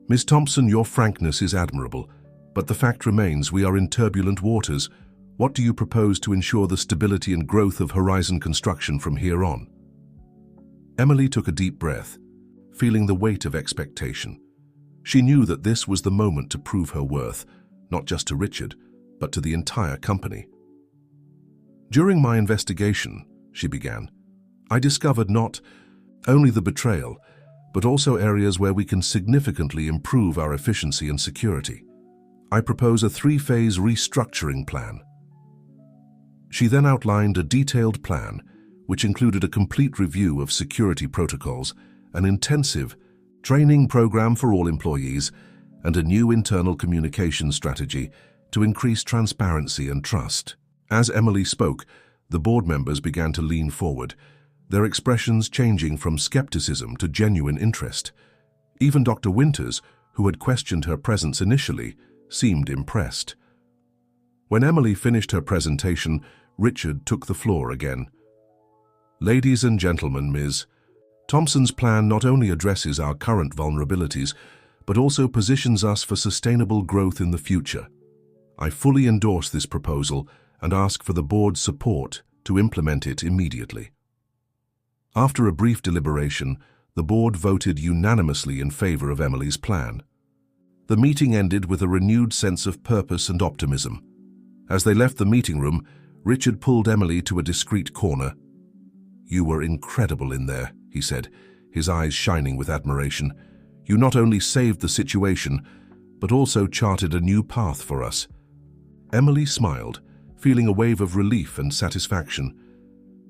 "Ms. Thompson, your frankness is admirable, but the fact remains we are in turbulent waters. What do you propose to ensure the stability and growth of Horizon Construction from here on?" Emily took a deep breath, feeling the weight of expectation. She knew that this was the moment to prove her worth, not just to Richard, but to the entire company. "During my investigation," she began, "I discovered not only the betrayal, but also areas where we can significantly improve our efficiency and security. I propose a 3-phase restructuring plan." She then outlined a detailed plan, which included a complete review of security protocols, an intensive training program for all employees, and a new internal communication strategy to increase transparency and trust. As Emily spoke, the board members began to lean forward, their expressions changing from skepticism to genuine interest. Even Dr. Winters, who had questioned her presence initially, seemed impressed. When Emily finished her presentation, Richard took the floor again. "Ladies and gentlemen, Ms. Thompson's plan not only addresses our current vulnerabilities, but also positions us for sustainable growth in the future. I fully endorse this proposal and ask for the board's support to implement it immediately." After a brief deliberation, the board voted unanimously in favor of Emily's plan. The meeting ended with a renewed sense of purpose and optimism. As they left the meeting room, Richard pulled Emily to a discreet corner. "You were incredible in there," he said, his eyes shining with admiration. "You not only saved the situation, but also charted a new path for us." Emily smiled, feeling a wave of relief and satisfaction.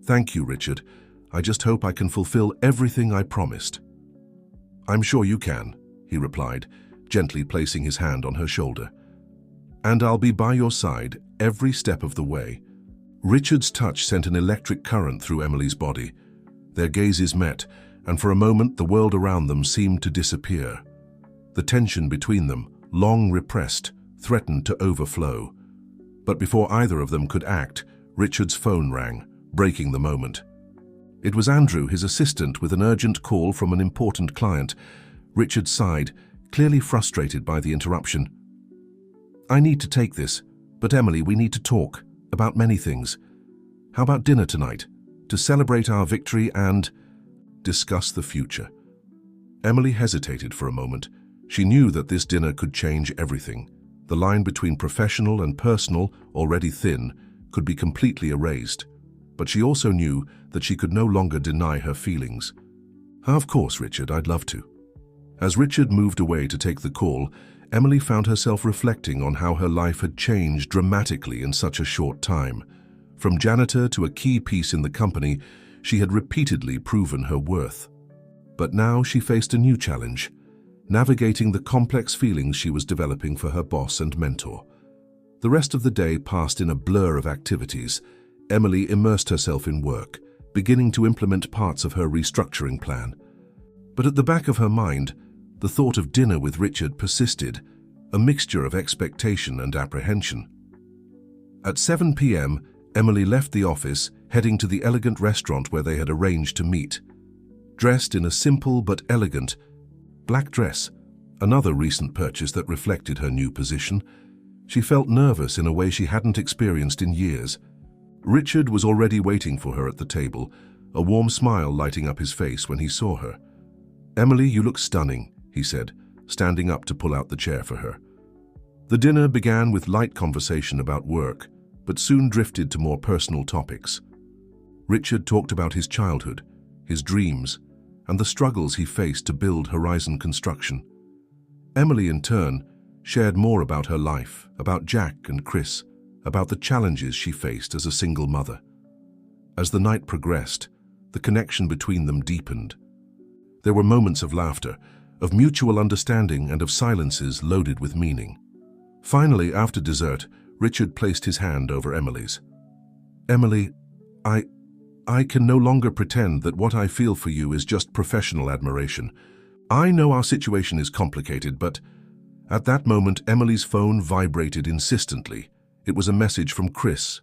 "Thank you, Richard. I just hope I can fulfill everything I promised." "I'm sure you can," he replied, gently placing his hand on her shoulder. "And I'll be by your side every step of the way." Richard's touch sent an electric current through Emily's body. Their gazes met, and for a moment the world around them seemed to disappear. The tension between them, long repressed, threatened to overflow. But before either of them could act, Richard's phone rang, breaking the moment. It was Andrew, his assistant, with an urgent call from an important client. Richard sighed, clearly frustrated by the interruption. "I need to take this, but Emily, we need to talk about many things. How about dinner tonight, to celebrate our victory and discuss the future?" Emily hesitated for a moment. She knew that this dinner could change everything. The line between professional and personal, already thin, could be completely erased. But she also knew that she could no longer deny her feelings. "Of course, Richard, I'd love to." As Richard moved away to take the call, Emily found herself reflecting on how her life had changed dramatically in such a short time. From janitor to a key piece in the company, she had repeatedly proven her worth. But now she faced a new challenge, navigating the complex feelings she was developing for her boss and mentor. The rest of the day passed in a blur of activities. Emily immersed herself in work, beginning to implement parts of her restructuring plan. But at the back of her mind, the thought of dinner with Richard persisted, a mixture of expectation and apprehension. At 7 p.m., Emily left the office, heading to the elegant restaurant where they had arranged to meet. Dressed in a simple but elegant black dress, another recent purchase that reflected her new position, she felt nervous in a way she hadn't experienced in years. Richard was already waiting for her at the table, a warm smile lighting up his face when he saw her. "Emily, you look stunning," he said, standing up to pull out the chair for her. The dinner began with light conversation about work, but soon drifted to more personal topics. Richard talked about his childhood, his dreams, and the struggles he faced to build Horizon Construction. Emily, in turn, shared more about her life, about Jack and Chris, about the challenges she faced as a single mother. As the night progressed, the connection between them deepened. There were moments of laughter, of mutual understanding, and of silences loaded with meaning. Finally, after dessert, Richard placed his hand over Emily's. "Emily, I can no longer pretend that what I feel for you is just professional admiration. I know our situation is complicated, but..." At that moment, Emily's phone vibrated insistently. It was a message from Chris.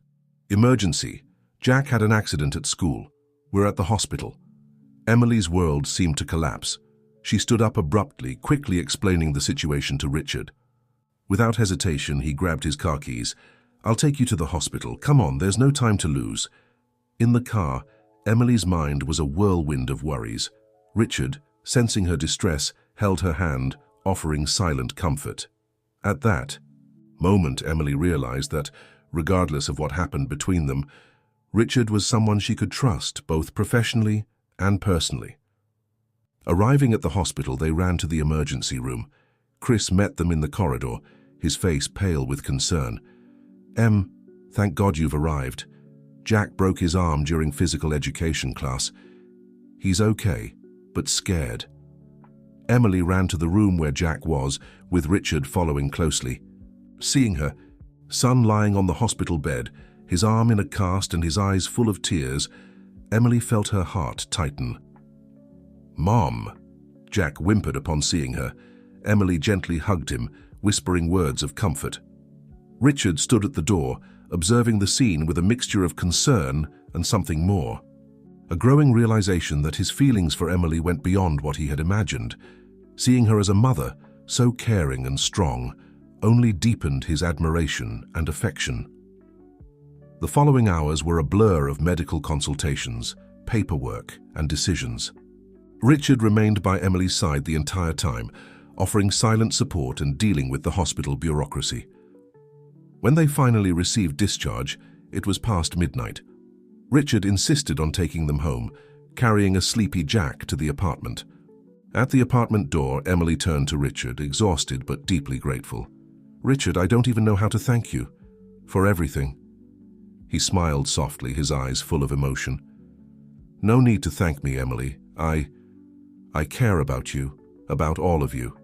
"Emergency. Jack had an accident at school. We're at the hospital." Emily's world seemed to collapse. She stood up abruptly, quickly explaining the situation to Richard. Without hesitation, he grabbed his car keys. "I'll take you to the hospital. Come on, there's no time to lose." In the car, Emily's mind was a whirlwind of worries. Richard, sensing her distress, held her hand, offering silent comfort. At that moment, Emily realized that, regardless of what happened between them, Richard was someone she could trust, both professionally and personally. Arriving at the hospital, they ran to the emergency room. Chris met them in the corridor, his face pale with concern. Thank God you've arrived. Jack broke his arm during physical education class. He's okay, but scared." Emily ran to the room where Jack was, with Richard following closely. Seeing her, son lying on the hospital bed, his arm in a cast and his eyes full of tears, Emily felt her heart tighten. "Mom," Jack whimpered upon seeing her. Emily gently hugged him, whispering words of comfort. Richard stood at the door, observing the scene with a mixture of concern and something more. A growing realization that his feelings for Emily went beyond what he had imagined. Seeing her as a mother, so caring and strong, only deepened his admiration and affection. The following hours were a blur of medical consultations, paperwork, and decisions. Richard remained by Emily's side the entire time, offering silent support and dealing with the hospital bureaucracy. When they finally received discharge, it was past midnight. Richard insisted on taking them home, carrying a sleepy Jack to the apartment. At the apartment door, Emily turned to Richard, exhausted but deeply grateful. "Richard, I don't even know how to thank you for everything." He smiled softly, his eyes full of emotion. "No need to thank me, Emily. I care about you, about all of you."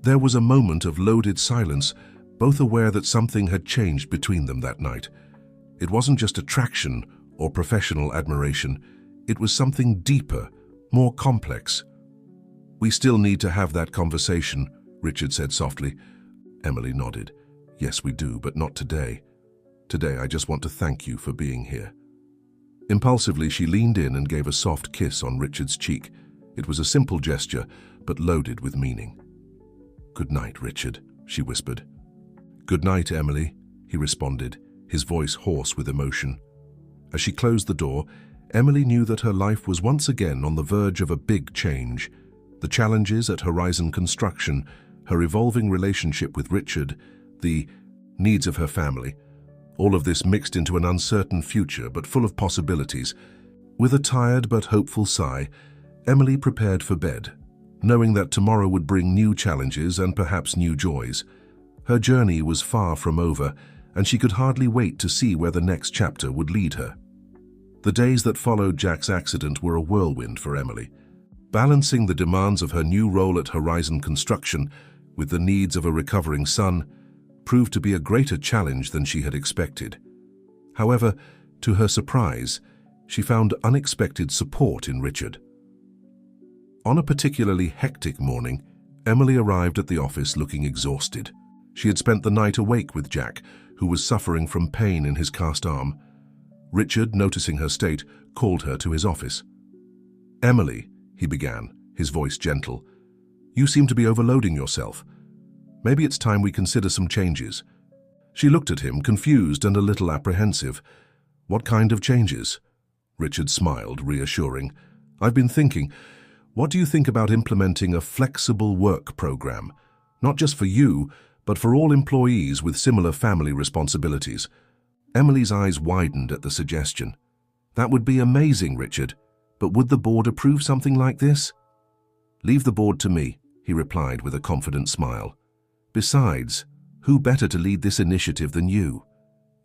There was a moment of loaded silence, both aware that something had changed between them that night. It wasn't just attraction or professional admiration. It was something deeper, more complex. "We still need to have that conversation," Richard said softly. Emily nodded. Yes, we do, but not today. Today, I just want to thank you for being here. Impulsively, she leaned in and gave a soft kiss on Richard's cheek. It was a simple gesture, but loaded with meaning. "Good night, Richard," she whispered. "Good night, Emily," he responded, his voice hoarse with emotion. As she closed the door, Emily knew that her life was once again on the verge of a big change. The challenges at Horizon Construction, her evolving relationship with Richard, the needs of her family, all of this mixed into an uncertain future but full of possibilities. With a tired but hopeful sigh, Emily prepared for bed, knowing that tomorrow would bring new challenges and perhaps new joys. Her journey was far from over, and she could hardly wait to see where the next chapter would lead her. The days that followed Jack's accident were a whirlwind for Emily. Balancing the demands of her new role at Horizon Construction with the needs of a recovering son proved to be a greater challenge than she had expected. However, to her surprise, she found unexpected support in Richard. On a particularly hectic morning, Emily arrived at the office looking exhausted. She had spent the night awake with Jack, who was suffering from pain in his cast arm. Richard, noticing her state, called her to his office. "Emily," he began, his voice gentle, "you seem to be overloading yourself. Maybe it's time we consider some changes." She looked at him, confused and a little apprehensive. "What kind of changes?" Richard smiled, reassuring. "I've been thinking, what do you think about implementing a flexible work program? Not just for you, but for all employees with similar family responsibilities." Emily's eyes widened at the suggestion. "That would be amazing, Richard. But would the board approve something like this?" "Leave the board to me," he replied with a confident smile. "Besides, who better to lead this initiative than you?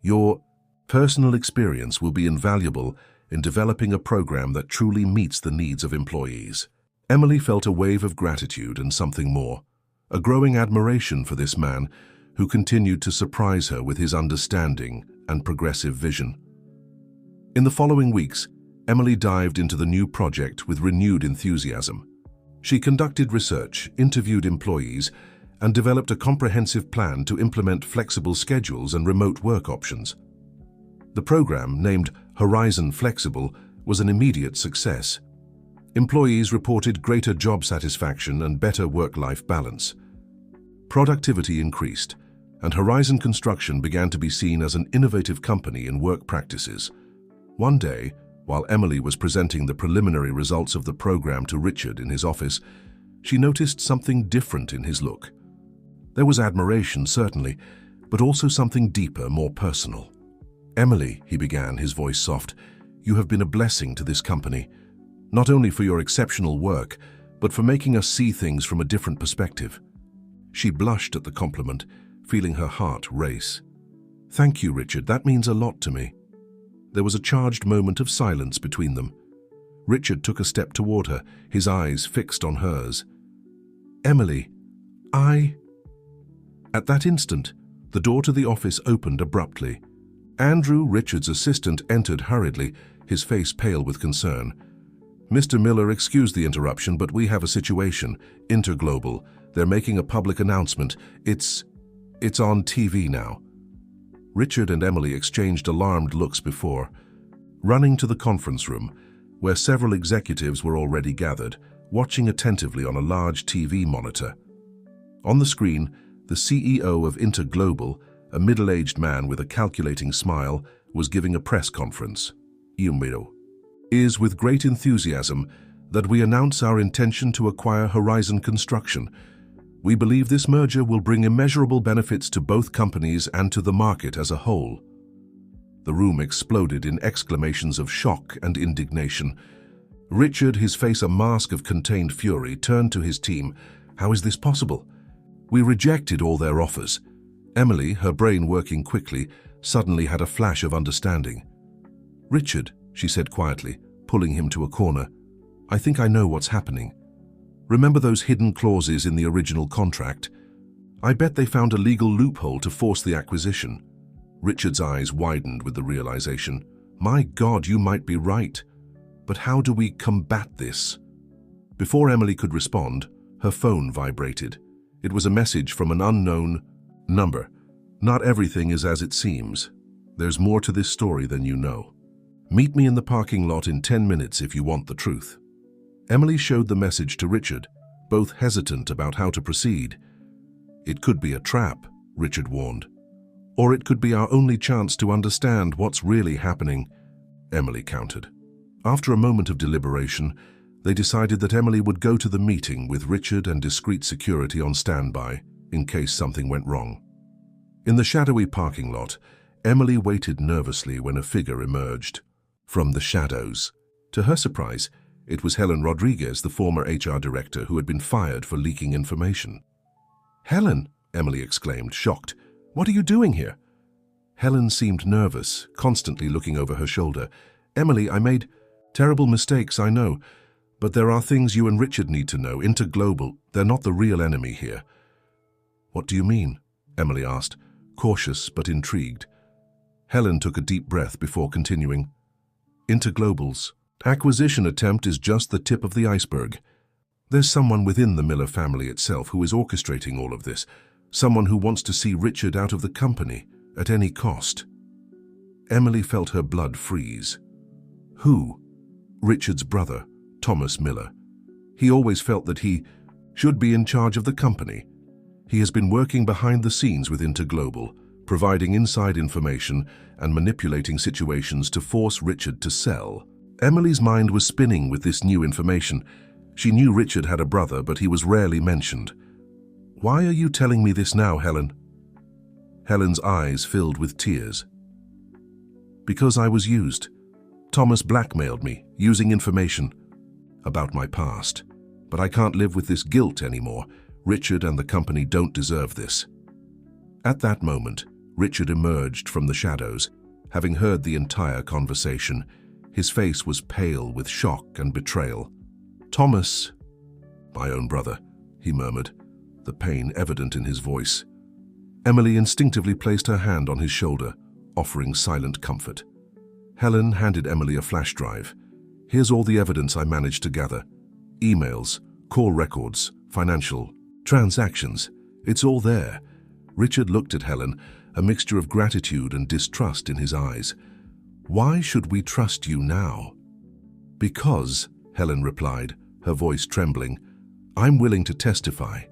Your personal experience will be invaluable in developing a program that truly meets the needs of employees." Emily felt a wave of gratitude and something more, a growing admiration for this man who continued to surprise her with his understanding and progressive vision. In the following weeks, Emily dived into the new project with renewed enthusiasm. She conducted research, interviewed employees, and developed a comprehensive plan to implement flexible schedules and remote work options. The program, named Horizon Flexible, was an immediate success. Employees reported greater job satisfaction and better work-life balance. Productivity increased, and Horizon Construction began to be seen as an innovative company in work practices. One day, while Emily was presenting the preliminary results of the program to Richard in his office, she noticed something different in his look. There was admiration, certainly, but also something deeper, more personal. "Emily," he began, his voice soft, "you have been a blessing to this company, not only for your exceptional work, but for making us see things from a different perspective." She blushed at the compliment, feeling her heart race. "Thank you, Richard. That means a lot to me." There was a charged moment of silence between them. Richard took a step toward her, his eyes fixed on hers. "Emily, At that instant, the door to the office opened abruptly. Andrew, Richard's assistant, entered hurriedly, his face pale with concern. "Mr. Miller, excuse the interruption, but we have a situation. Interglobal. They're making a public announcement. It's on TV now." Richard and Emily exchanged alarmed looks before, running to the conference room, where several executives were already gathered, watching attentively on a large TV monitor. On the screen, the CEO of Interglobal, a middle-aged man with a calculating smile, was giving a press conference. "It is with great enthusiasm that we announce our intention to acquire Horizon Construction. We believe this merger will bring immeasurable benefits to both companies and to the market as a whole." The room exploded in exclamations of shock and indignation. Richard, his face a mask of contained fury, turned to his team. "How is this possible? We rejected all their offers." Emily, her brain working quickly, suddenly had a flash of understanding. "Richard," she said quietly, pulling him to a corner, "I think I know what's happening. Remember those hidden clauses in the original contract? I bet they found a legal loophole to force the acquisition." Richard's eyes widened with the realization. "My God, you might be right. But how do we combat this?" Before Emily could respond, her phone vibrated. It was a message from an unknown, Number, not everything is as it seems. There's more to this story than you know. Meet me in the parking lot in 10 minutes if you want the truth. Emily showed the message to Richard, both hesitant about how to proceed. It could be a trap, Richard warned. Or it could be our only chance to understand what's really happening, Emily countered. After a moment of deliberation, they decided that Emily would go to the meeting with Richard and discreet security on standby in case something went wrong. In the shadowy parking lot, Emily waited nervously when a figure emerged from the shadows. To her surprise, it was Helen Rodriguez, the former HR director who had been fired for leaking information. "Helen," Emily exclaimed, shocked. "What are you doing here?" Helen seemed nervous, constantly looking over her shoulder. "Emily, I made terrible mistakes, I know. But there are things you and Richard need to know. Interglobal, they're not the real enemy here." "What do you mean?" Emily asked, cautious but intrigued. Helen took a deep breath before continuing. "Interglobal's acquisition attempt is just the tip of the iceberg. There's someone within the Miller family itself who is orchestrating all of this, someone who wants to see Richard out of the company at any cost." Emily felt her blood freeze. Who? Richard's brother, Thomas Miller. He always felt that he should be in charge of the company. He has been working behind the scenes with Interglobal, providing inside information and manipulating situations to force Richard to sell. Emily's mind was spinning with this new information. She knew Richard had a brother, but he was rarely mentioned. "Why are you telling me this now, Helen?" Helen's eyes filled with tears. "Because I was used. Thomas blackmailed me, using information about my past. But I can't live with this guilt anymore. Richard and the company don't deserve this." At that moment, Richard emerged from the shadows, having heard the entire conversation. His face was pale with shock and betrayal. "Thomas, my own brother," he murmured, the pain evident in his voice. Emily instinctively placed her hand on his shoulder, offering silent comfort. Helen handed Emily a flash drive. "Here's all the evidence I managed to gather. Emails, call records, financial transactions. It's all there." Richard looked at Helen, a mixture of gratitude and distrust in his eyes. "Why should we trust you now?" "Because," Helen replied, her voice trembling, "I'm willing to testify,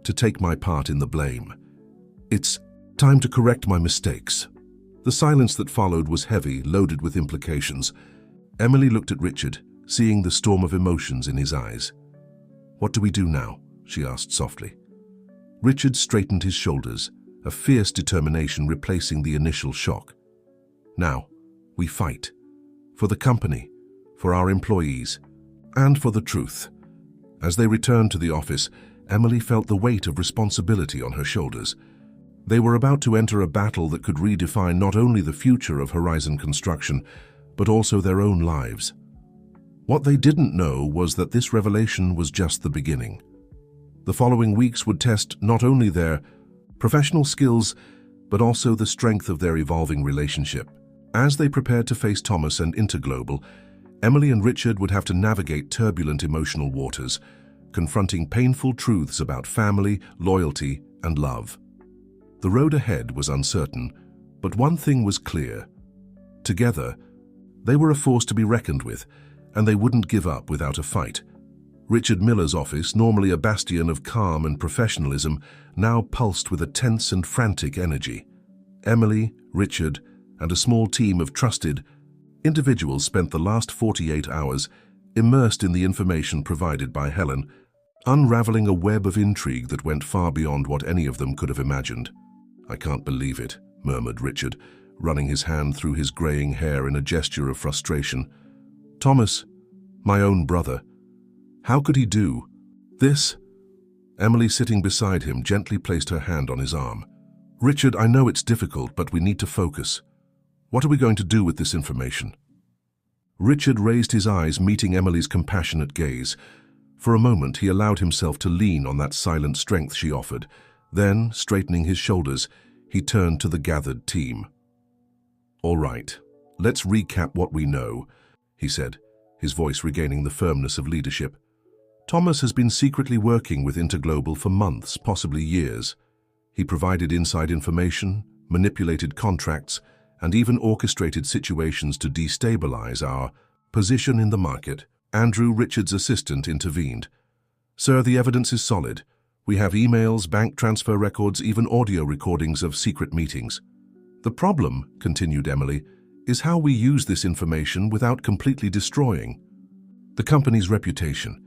to take my part in the blame. It's time to correct my mistakes." The silence that followed was heavy, loaded with implications. Emily looked at Richard, seeing the storm of emotions in his eyes. "What do we do now?" she asked softly. Richard straightened his shoulders, a fierce determination replacing the initial shock. "Now, we fight. For the company, for our employees, and for the truth." As they returned to the office, Emily felt the weight of responsibility on her shoulders. They were about to enter a battle that could redefine not only the future of Horizon Construction, but also their own lives. What they didn't know was that this revelation was just the beginning. The following weeks would test not only their professional skills, but also the strength of their evolving relationship. As they prepared to face Thomas and Interglobal, Emily and Richard would have to navigate turbulent emotional waters, confronting painful truths about family, loyalty, and love. The road ahead was uncertain, but one thing was clear. Together, they were a force to be reckoned with, and they wouldn't give up without a fight. Richard Miller's office, normally a bastion of calm and professionalism, now pulsed with a tense and frantic energy. Emily, Richard, and a small team of trusted individuals spent the last 48 hours immersed in the information provided by Helen, unraveling a web of intrigue that went far beyond what any of them could have imagined. "I can't believe it," murmured Richard, running his hand through his graying hair in a gesture of frustration. "Thomas, my own brother, how could he do this?" Emily, sitting beside him, gently placed her hand on his arm. "Richard, I know it's difficult, but we need to focus. What are we going to do with this information?" Richard raised his eyes, meeting Emily's compassionate gaze. For a moment, he allowed himself to lean on that silent strength she offered. Then, straightening his shoulders, he turned to the gathered team. "All right, let's recap what we know," he said, his voice regaining the firmness of leadership. "Thomas has been secretly working with Interglobal for months, possibly years. He provided inside information, manipulated contracts, and even orchestrated situations to destabilize our position in the market. Andrew, Richard's assistant, intervened. "Sir, the evidence is solid. We have emails, bank transfer records, even audio recordings of secret meetings. The problem," continued Emily, "is how we use this information without completely destroying the company's reputation.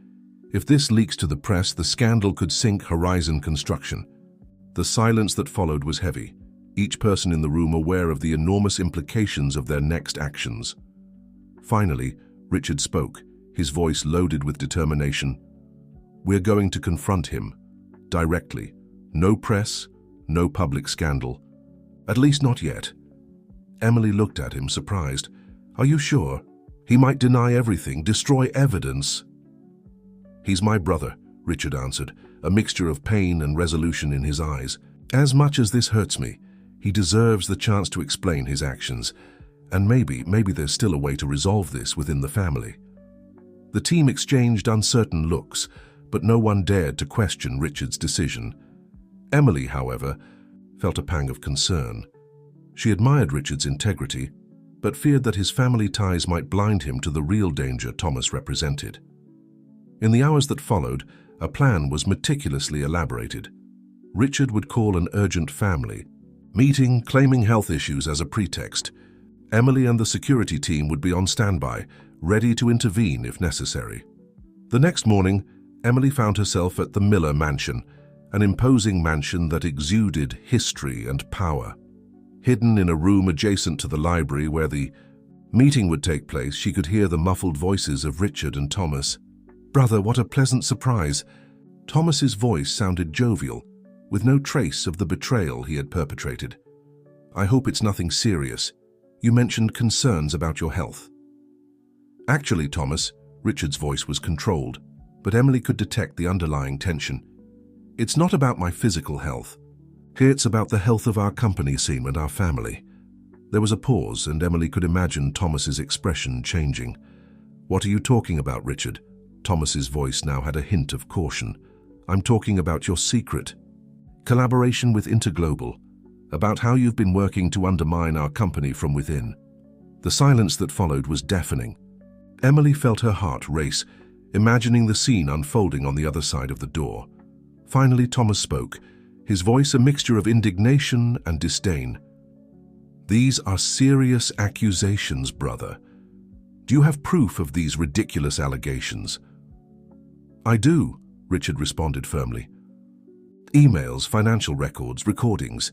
If this leaks to the press, the scandal could sink Horizon Construction." The silence that followed was heavy, each person in the room aware of the enormous implications of their next actions. Finally, Richard spoke, his voice loaded with determination. "We're going to confront him, directly. No press, no public scandal. At least not yet." Emily looked at him, surprised. "Are you sure? He might deny everything, destroy evidence." "He's my brother," Richard answered, a mixture of pain and resolution in his eyes. "As much as this hurts me, he deserves the chance to explain his actions. And maybe there's still a way to resolve this within the family." The team exchanged uncertain looks, but no one dared to question Richard's decision. Emily, however, felt a pang of concern. She admired Richard's integrity, but feared that his family ties might blind him to the real danger Thomas represented. In the hours that followed, a plan was meticulously elaborated. Richard would call an urgent family meeting, claiming health issues as a pretext. Emily and the security team would be on standby, ready to intervene if necessary. The next morning, Emily found herself at the Miller mansion, an imposing mansion that exuded history and power. Hidden in a room adjacent to the library where the meeting would take place, she could hear the muffled voices of Richard and Thomas. "Brother, what a pleasant surprise." Thomas's voice sounded jovial, with no trace of the betrayal he had perpetrated. "I hope it's nothing serious. You mentioned concerns about your health." "Actually, Thomas," Richard's voice was controlled, but Emily could detect the underlying tension. "It's not about my physical health. It's about the health of our company scene and our family." There was a pause, and Emily could imagine Thomas's expression changing. "What are you talking about, Richard?" Thomas's voice now had a hint of caution. "I'm talking about your secret collaboration with Interglobal, about how you've been working to undermine our company from within." The silence that followed was deafening. Emily felt her heart race, imagining the scene unfolding on the other side of the door. Finally, Thomas spoke, his voice a mixture of indignation and disdain. "These are serious accusations, brother. Do you have proof of these ridiculous allegations?" "I do," Richard responded firmly. "Emails, financial records, recordings.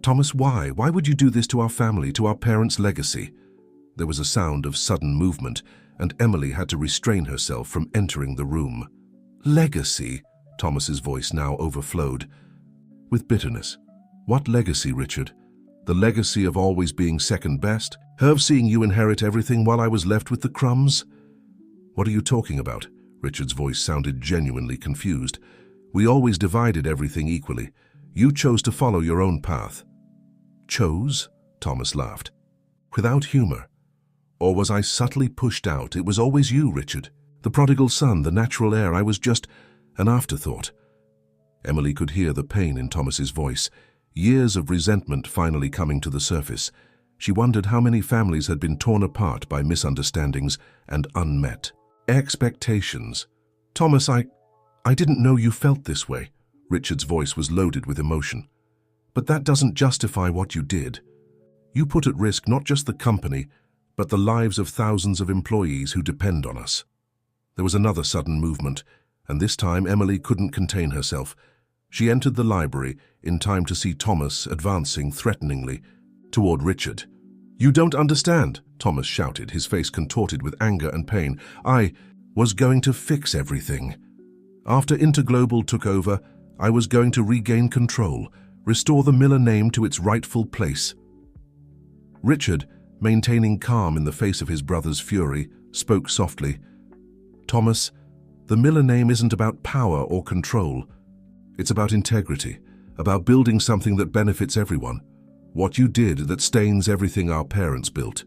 Thomas, why? Why would you do this to our family, to our parents' legacy?" There was a sound of sudden movement, and Emily had to restrain herself from entering the room. "Legacy?" Thomas's voice now overflowed with bitterness. "What legacy, Richard? The legacy of always being second best? Of seeing you inherit everything while I was left with the crumbs?" "What are you talking about?" Richard's voice sounded genuinely confused. "We always divided everything equally. You chose to follow your own path." "Chose?" Thomas laughed. "Without humor. Or was I subtly pushed out? It was always you, Richard. The prodigal son, the natural heir. I was just an afterthought." Emily could hear the pain in Thomas's voice, years of resentment finally coming to the surface. She wondered how many families had been torn apart by misunderstandings and unmet expectations. "Thomas, I didn't know you felt this way." Richard's voice was loaded with emotion. "But that doesn't justify what you did. You put at risk not just the company, but the lives of thousands of employees who depend on us." There was another sudden movement, and this time Emily couldn't contain herself. She entered the library in time to see Thomas advancing threateningly toward Richard. "You don't understand," Thomas shouted, his face contorted with anger and pain. "I was going to fix everything. After Interglobal took over, I was going to regain control, restore the Miller name to its rightful place." Richard, maintaining calm in the face of his brother's fury, spoke softly. "Thomas, the Miller name isn't about power or control. It's about integrity, about building something that benefits everyone. What you did that stains everything our parents built."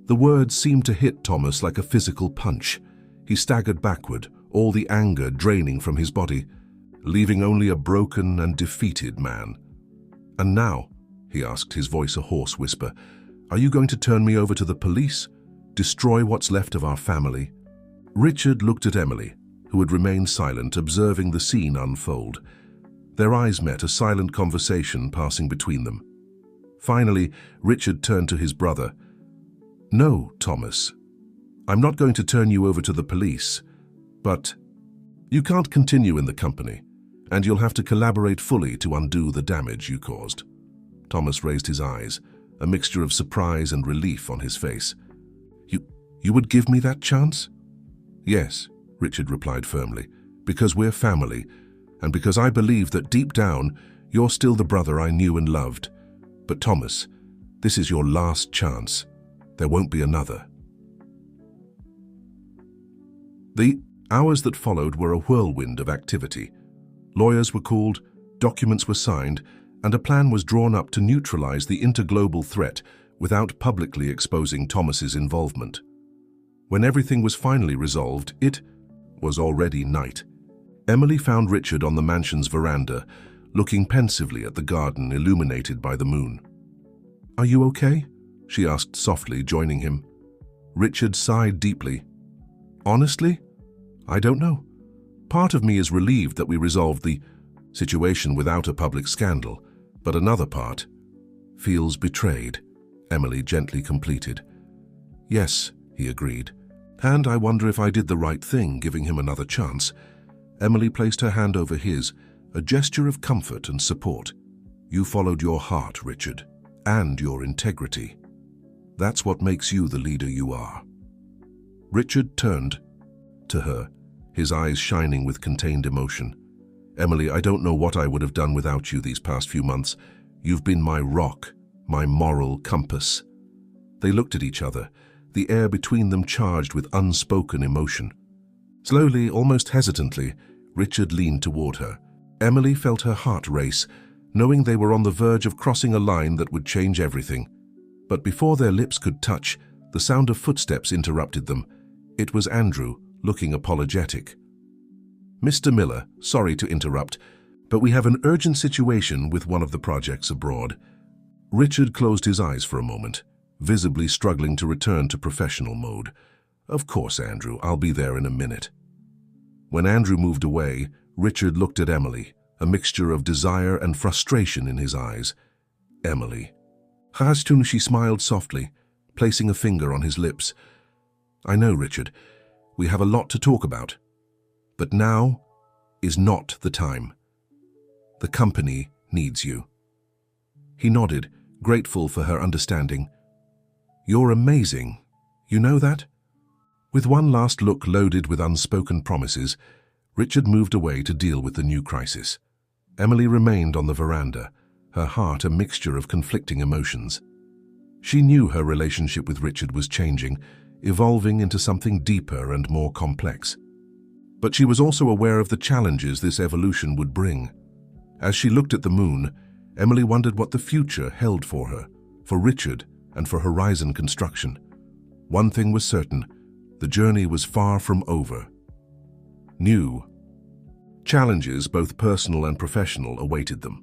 The words seemed to hit Thomas like a physical punch. He staggered backward, all the anger draining from his body, leaving only a broken and defeated man. "And now," he asked, his voice a hoarse whisper, "are you going to turn me over to the police? Destroy what's left of our family?" Richard looked at Emily, who had remained silent, observing the scene unfold. Their eyes met, a silent conversation passing between them. Finally, Richard turned to his brother. "No, Thomas. I'm not going to turn you over to the police, but you can't continue in the company, and you'll have to collaborate fully to undo the damage you caused." Thomas raised his eyes, a mixture of surprise and relief on his face. You would give me that chance?" "Yes," Richard replied firmly, "because we're family, and because I believe that deep down, you're still the brother I knew and loved. But Thomas, this is your last chance. There won't be another." The hours that followed were a whirlwind of activity. Lawyers were called, documents were signed, and a plan was drawn up to neutralize the interglobal threat without publicly exposing Thomas's involvement. When everything was finally resolved, it was already night. Emily found Richard on the mansion's veranda, looking pensively at the garden illuminated by the moon. "Are you okay?" she asked softly, joining him. Richard sighed deeply. "Honestly, I don't know. Part of me is relieved that we resolved the situation without a public scandal, but another part feels betrayed," Emily gently completed. "Yes," he agreed, "and I wonder if I did the right thing giving him another chance." Emily placed her hand over his, a gesture of comfort and support. "You followed your heart, Richard, and your integrity. That's what makes you the leader you are." Richard turned to her, his eyes shining with contained emotion. "Emily, I don't know what I would have done without you these past few months. You've been my rock, my moral compass." They looked at each other, the air between them charged with unspoken emotion. Slowly, almost hesitantly, Richard leaned toward her. Emily felt her heart race, knowing they were on the verge of crossing a line that would change everything. But before their lips could touch, the sound of footsteps interrupted them. It was Andrew, looking apologetic. "Mr. Miller, sorry to interrupt, but we have an urgent situation with one of the projects abroad." Richard closed his eyes for a moment, visibly struggling to return to professional mode. "Of course, Andrew, I'll be there in a minute." When Andrew moved away, Richard looked at Emily, a mixture of desire and frustration in his eyes. "Emily." Hashtun, she smiled softly, placing a finger on his lips. "I know, Richard. We have a lot to talk about. But now is not the time. The company needs you." He nodded, grateful for her understanding. "You're amazing. You know that?" With one last look loaded with unspoken promises, Richard moved away to deal with the new crisis. Emily remained on the veranda, her heart a mixture of conflicting emotions. She knew her relationship with Richard was changing, evolving into something deeper and more complex. But she was also aware of the challenges this evolution would bring. As she looked at the moon, Emily wondered what the future held for her, for Richard, and for Horizon Construction. One thing was certain, the journey was far from over. New challenges, both personal and professional, awaited them.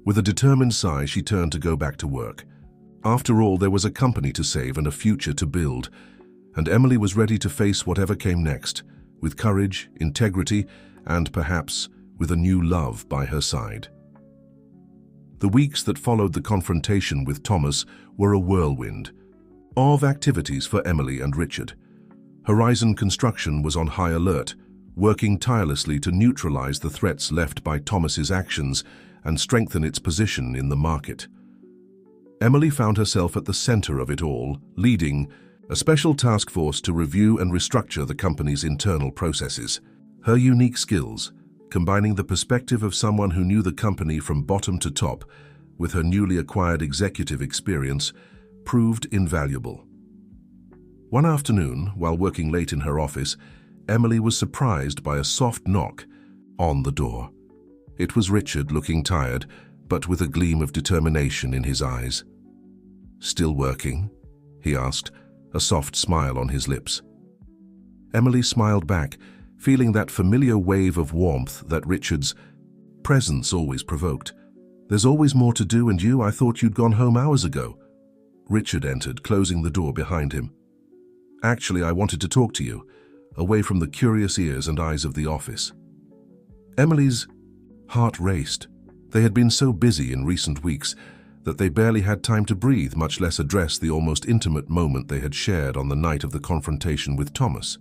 With a determined sigh, she turned to go back to work. After all, there was a company to save and a future to build, and Emily was ready to face whatever came next, with courage, integrity, and perhaps with a new love by her side. The weeks that followed the confrontation with Thomas were a whirlwind of activities for Emily and Richard. Horizon Construction was on high alert, working tirelessly to neutralize the threats left by Thomas's actions and strengthen its position in the market. Emily found herself at the center of it all, leading a special task force to review and restructure the company's internal processes. Her unique skills, combining the perspective of someone who knew the company from bottom to top with her newly acquired executive experience, proved invaluable. One afternoon, while working late in her office, Emily was surprised by a soft knock on the door. It was Richard, looking tired, but with a gleam of determination in his eyes. "Still working?" he asked, a soft smile on his lips. Emily smiled back, feeling that familiar wave of warmth that Richard's presence always provoked. There's always more to do, and I thought you'd gone home hours ago. Richard entered, closing the door behind him. Actually, I wanted to talk to you, away from the curious ears and eyes of the office. Emily's heart raced. They had been so busy in recent weeks that they barely had time to breathe, much less address the almost intimate moment they had shared on the night of the confrontation with Thomas.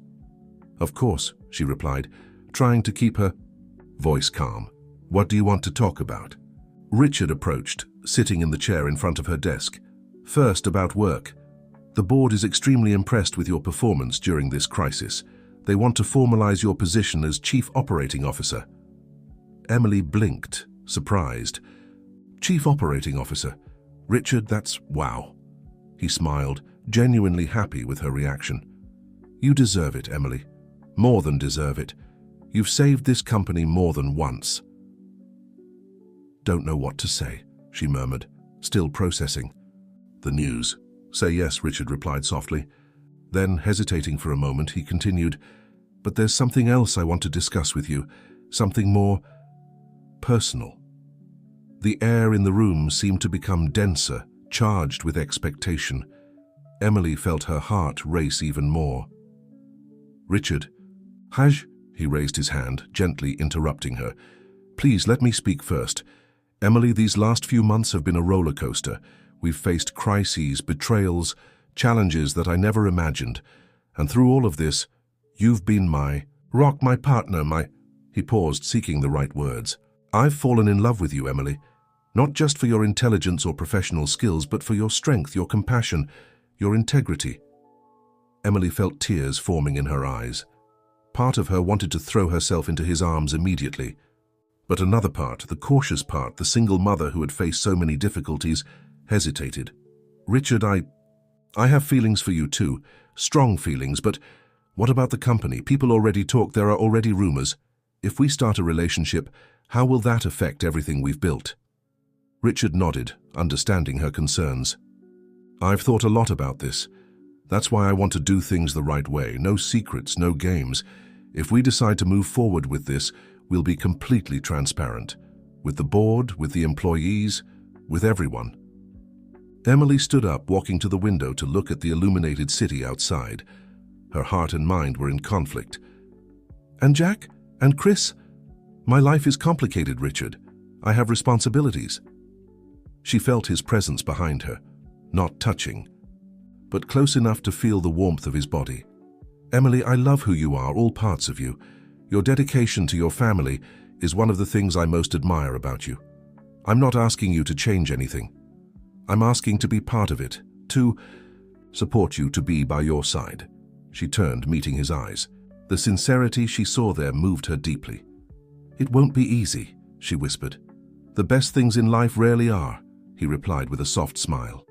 Of course, she replied, trying to keep her voice calm. What do you want to talk about? Richard approached, sitting in the chair in front of her desk. First, about work. The board is extremely impressed with your performance during this crisis. They want to formalize your position as Chief Operating Officer. Emily blinked, surprised. Chief Operating Officer? Richard, that's wow. He smiled, genuinely happy with her reaction. You deserve it, Emily. More than deserve it. You've saved this company more than once. Don't know what to say, she murmured, still processing. The news. Say yes, Richard replied softly. Then, hesitating for a moment, he continued, but there's something else I want to discuss with you, something more personal. The air in the room seemed to become denser, charged with expectation. Emily felt her heart race even more. Richard, Haj, he raised his hand, gently interrupting her. Please let me speak first. Emily, these last few months have been a roller coaster. We've faced crises, betrayals, challenges that I never imagined. And through all of this, you've been my rock, my partner, my... He paused, seeking the right words. I've fallen in love with you, Emily. Not just for your intelligence or professional skills, but for your strength, your compassion, your integrity. Emily felt tears forming in her eyes. Part of her wanted to throw herself into his arms immediately. But another part, the cautious part, the single mother who had faced so many difficulties, hesitated. Richard, I have feelings for you too, strong feelings, but what about the company? People already talk, there are already rumors. If we start a relationship, how will that affect everything we've built? Richard nodded, understanding her concerns. I've thought a lot about this. That's why I want to do things the right way. No secrets, no games. If we decide to move forward with this, we'll be completely transparent. With the board, with the employees, with everyone. Emily stood up, walking to the window to look at the illuminated city outside. Her heart and mind were in conflict. And Jack? And Chris? My life is complicated, Richard. I have responsibilities. She felt his presence behind her, not touching, but close enough to feel the warmth of his body. Emily, I love who you are, all parts of you. Your dedication to your family is one of the things I most admire about you. I'm not asking you to change anything. I'm asking to be part of it, to support you, to be by your side. She turned, meeting his eyes. The sincerity she saw there moved her deeply. It won't be easy, she whispered. The best things in life rarely are, he replied with a soft smile.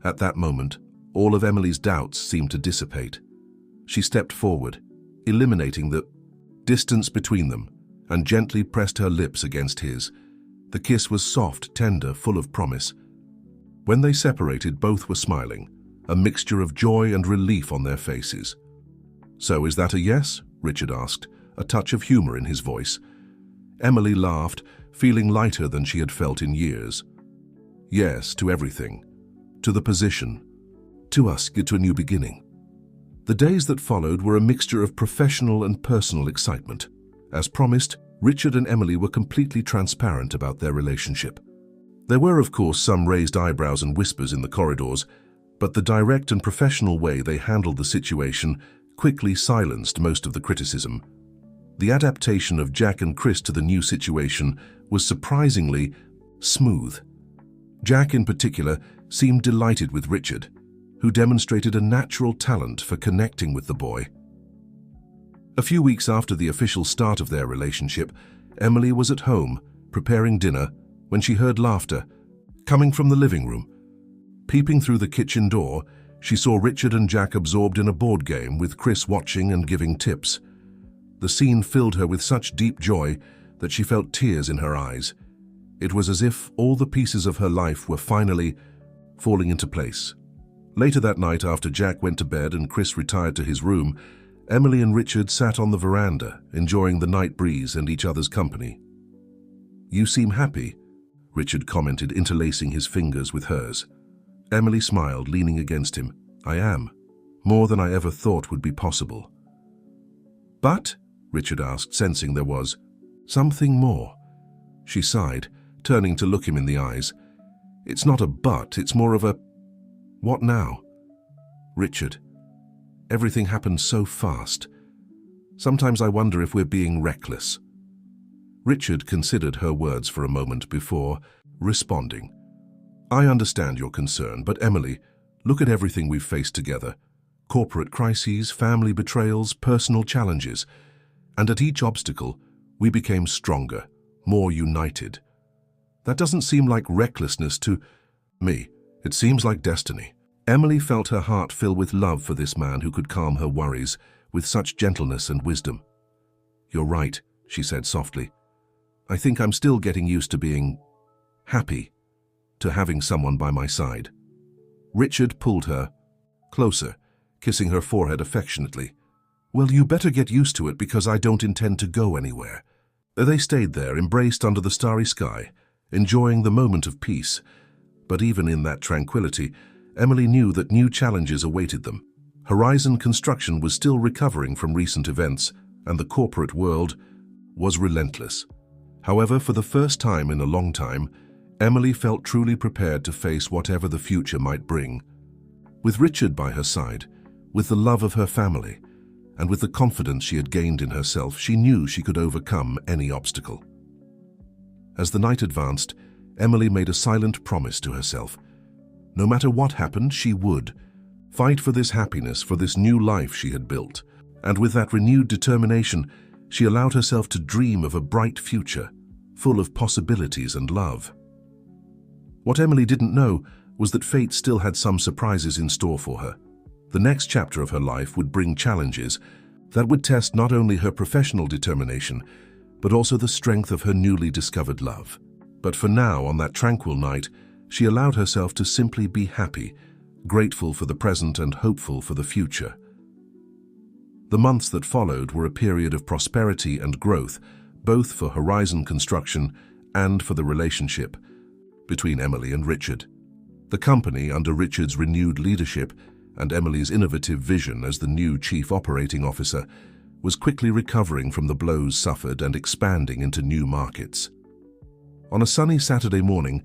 At that moment, all of Emily's doubts seemed to dissipate. She stepped forward, eliminating the distance between them, and gently pressed her lips against his. The kiss was soft, tender, full of promise. When they separated, both were smiling, a mixture of joy and relief on their faces. So is that a yes? Richard asked, a touch of humor in his voice. Emily laughed, feeling lighter than she had felt in years. Yes, to everything. To the position. To us, to a new beginning. The days that followed were a mixture of professional and personal excitement. As promised, Richard and Emily were completely transparent about their relationship. There were, of course, some raised eyebrows and whispers in the corridors, but the direct and professional way they handled the situation quickly silenced most of the criticism. The adaptation of Jack and Chris to the new situation was surprisingly smooth. Jack, in particular, seemed delighted with Richard, who demonstrated a natural talent for connecting with the boy. A few weeks after the official start of their relationship, Emily was at home, preparing dinner, when she heard laughter coming from the living room. Peeping through the kitchen door, she saw Richard and Jack absorbed in a board game, with Chris watching and giving tips. The scene filled her with such deep joy that she felt tears in her eyes. It was as if all the pieces of her life were finally falling into place. Later that night, after Jack went to bed and Chris retired to his room, Emily and Richard sat on the veranda, enjoying the night breeze and each other's company. You seem happy, Richard commented, interlacing his fingers with hers. Emily smiled, leaning against him. I am. More than I ever thought would be possible. But, Richard asked, sensing there was something more. She sighed, turning to look him in the eyes. It's not a but, it's more of a, what now? Richard, everything happened so fast. Sometimes I wonder if we're being reckless. Richard considered her words for a moment before responding. I understand your concern, but Emily, look at everything we've faced together. Corporate crises, family betrayals, personal challenges. And at each obstacle, we became stronger, more united. That doesn't seem like recklessness to me. It seems like destiny. Emily felt her heart fill with love for this man who could calm her worries with such gentleness and wisdom. You're right, she said softly. I think I'm still getting used to being happy, to having someone by my side. Richard pulled her closer, kissing her forehead affectionately. Well, you better get used to it because I don't intend to go anywhere. They stayed there, embraced under the starry sky, enjoying the moment of peace. But even in that tranquility, Emily knew that new challenges awaited them. Horizon Construction was still recovering from recent events, and the corporate world was relentless. However, for the first time in a long time, Emily felt truly prepared to face whatever the future might bring. With Richard by her side, with the love of her family, and with the confidence she had gained in herself, she knew she could overcome any obstacle. As the night advanced, Emily made a silent promise to herself. No matter what happened, she would fight for this happiness, for this new life she had built. And with that renewed determination, she allowed herself to dream of a bright future, full of possibilities and love. What Emily didn't know was that fate still had some surprises in store for her. The next chapter of her life would bring challenges that would test not only her professional determination, but also the strength of her newly discovered love. But for now, on that tranquil night, she allowed herself to simply be happy, grateful for the present and hopeful for the future. The months that followed were a period of prosperity and growth, both for Horizon Construction and for the relationship between Emily and Richard. The company, under Richard's renewed leadership and Emily's innovative vision as the new Chief Operating Officer, was quickly recovering from the blows suffered and expanding into new markets. On a sunny Saturday morning,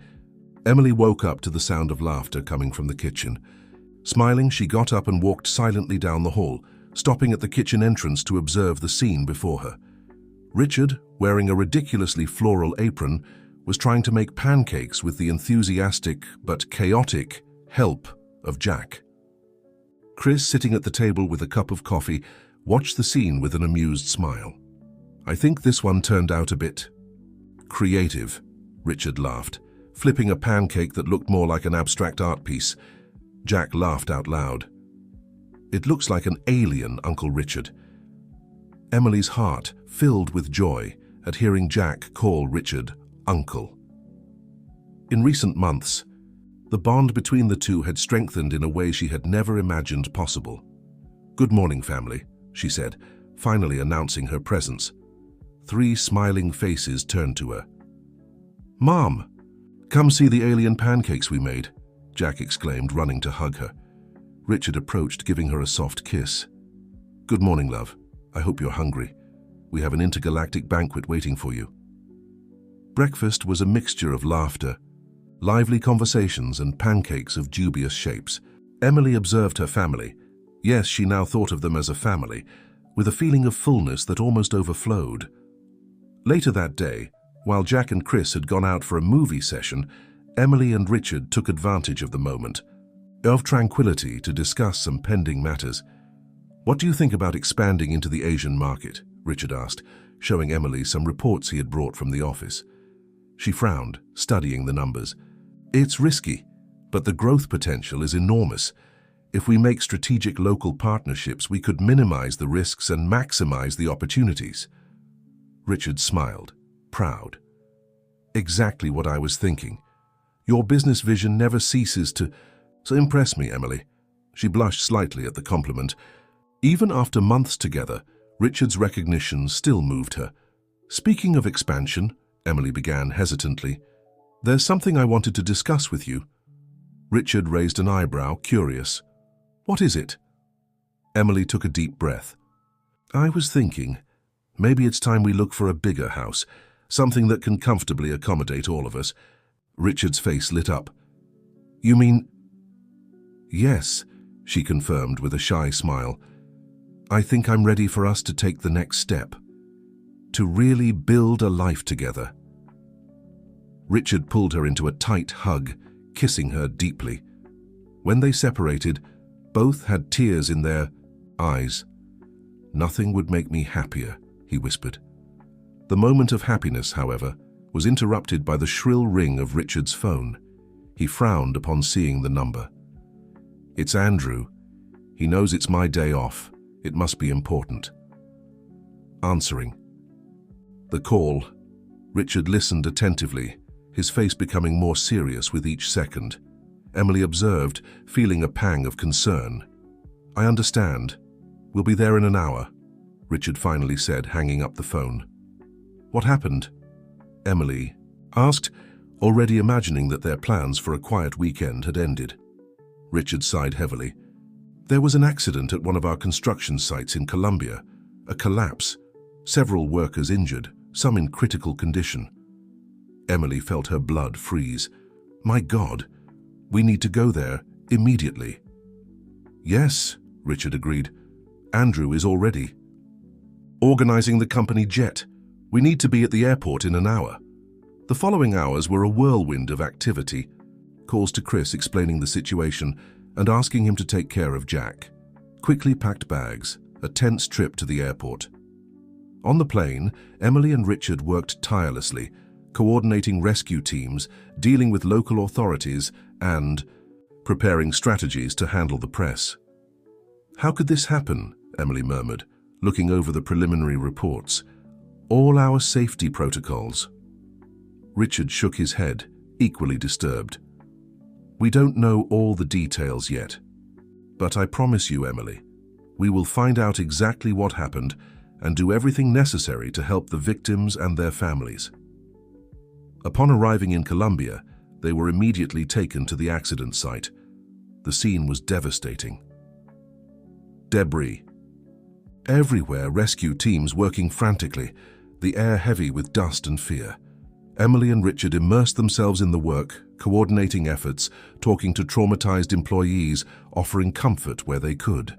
Emily woke up to the sound of laughter coming from the kitchen. Smiling, she got up and walked silently down the hall, stopping at the kitchen entrance to observe the scene before her. Richard, wearing a ridiculously floral apron, was trying to make pancakes with the enthusiastic but chaotic help of Jack. Chris, sitting at the table with a cup of coffee, watched the scene with an amused smile. I think this one turned out a bit creative, Richard laughed, flipping a pancake that looked more like an abstract art piece. Jack laughed out loud. It looks like an alien, Uncle Richard. Emily's heart filled with joy at hearing Jack call Richard Uncle. In recent months, the bond between the two had strengthened in a way she had never imagined possible. Good morning, family, she said, finally announcing her presence. 3 smiling faces turned to her. Mom, come see the alien pancakes we made, Jack exclaimed, running to hug her. Richard approached, giving her a soft kiss. Good morning, love. I hope you're hungry. We have an intergalactic banquet waiting for you. Breakfast was a mixture of laughter, lively conversations, and pancakes of dubious shapes. Emily observed her family. Yes, she now thought of them as a family, with a feeling of fullness that almost overflowed. Later that day, while Jack and Chris had gone out for a movie session, Emily and Richard took advantage of the moment of tranquility to discuss some pending matters. What do you think about expanding into the Asian market? Richard asked, showing Emily some reports he had brought from the office. She frowned, studying the numbers. It's risky, but the growth potential is enormous. If we make strategic local partnerships, we could minimize the risks and maximize the opportunities. Richard smiled, proud. Exactly what I was thinking. Your business vision never ceases to impress me, Emily. She blushed slightly at the compliment. Even after months together, Richard's recognition still moved her. Speaking of expansion, Emily began hesitantly, "There's something I wanted to discuss with you." Richard raised an eyebrow, curious. "What is it?" Emily took a deep breath. "I was thinking, maybe it's time we look for a bigger house, something that can comfortably accommodate all of us." Richard's face lit up. "You mean—" "Yes," she confirmed with a shy smile. "I think I'm ready for us to take the next step. To really build a life together." Richard pulled her into a tight hug, kissing her deeply. When they separated, both had tears in their eyes. "Nothing would make me happier," he whispered. The moment of happiness, however, was interrupted by the shrill ring of Richard's phone. He frowned upon seeing the number. "It's Andrew. He knows it's my day off. It must be important." Answering the call, Richard listened attentively, his face becoming more serious with each second. Emily observed, feeling a pang of concern. "I understand. We'll be there in an hour," Richard finally said, hanging up the phone. "What happened?" Emily asked, already imagining that their plans for a quiet weekend had ended. Richard sighed heavily. "There was an accident at one of our construction sites in Colombia. A collapse. Several workers injured, some in critical condition." Emily felt her blood freeze. "My God, we need to go there immediately." "Yes," Richard agreed. "Andrew is already organizing the company jet. We need to be at the airport in an hour." The following hours were a whirlwind of activity. Calls to Chris explaining the situation and asking him to take care of Jack. Quickly packed bags, a tense trip to the airport. On the plane, Emily and Richard worked tirelessly, coordinating rescue teams, dealing with local authorities, and preparing strategies to handle the press. "How could this happen?" Emily murmured, looking over the preliminary reports. "All our safety protocols." Richard shook his head, equally disturbed. "We don't know all the details yet. But I promise you, Emily, we will find out exactly what happened and do everything necessary to help the victims and their families." Upon arriving in Colombia, they were immediately taken to the accident site. The scene was devastating. Debris. Everywhere, rescue teams working frantically, the air heavy with dust and fear. Emily and Richard immersed themselves in the work, coordinating efforts, talking to traumatized employees, offering comfort where they could.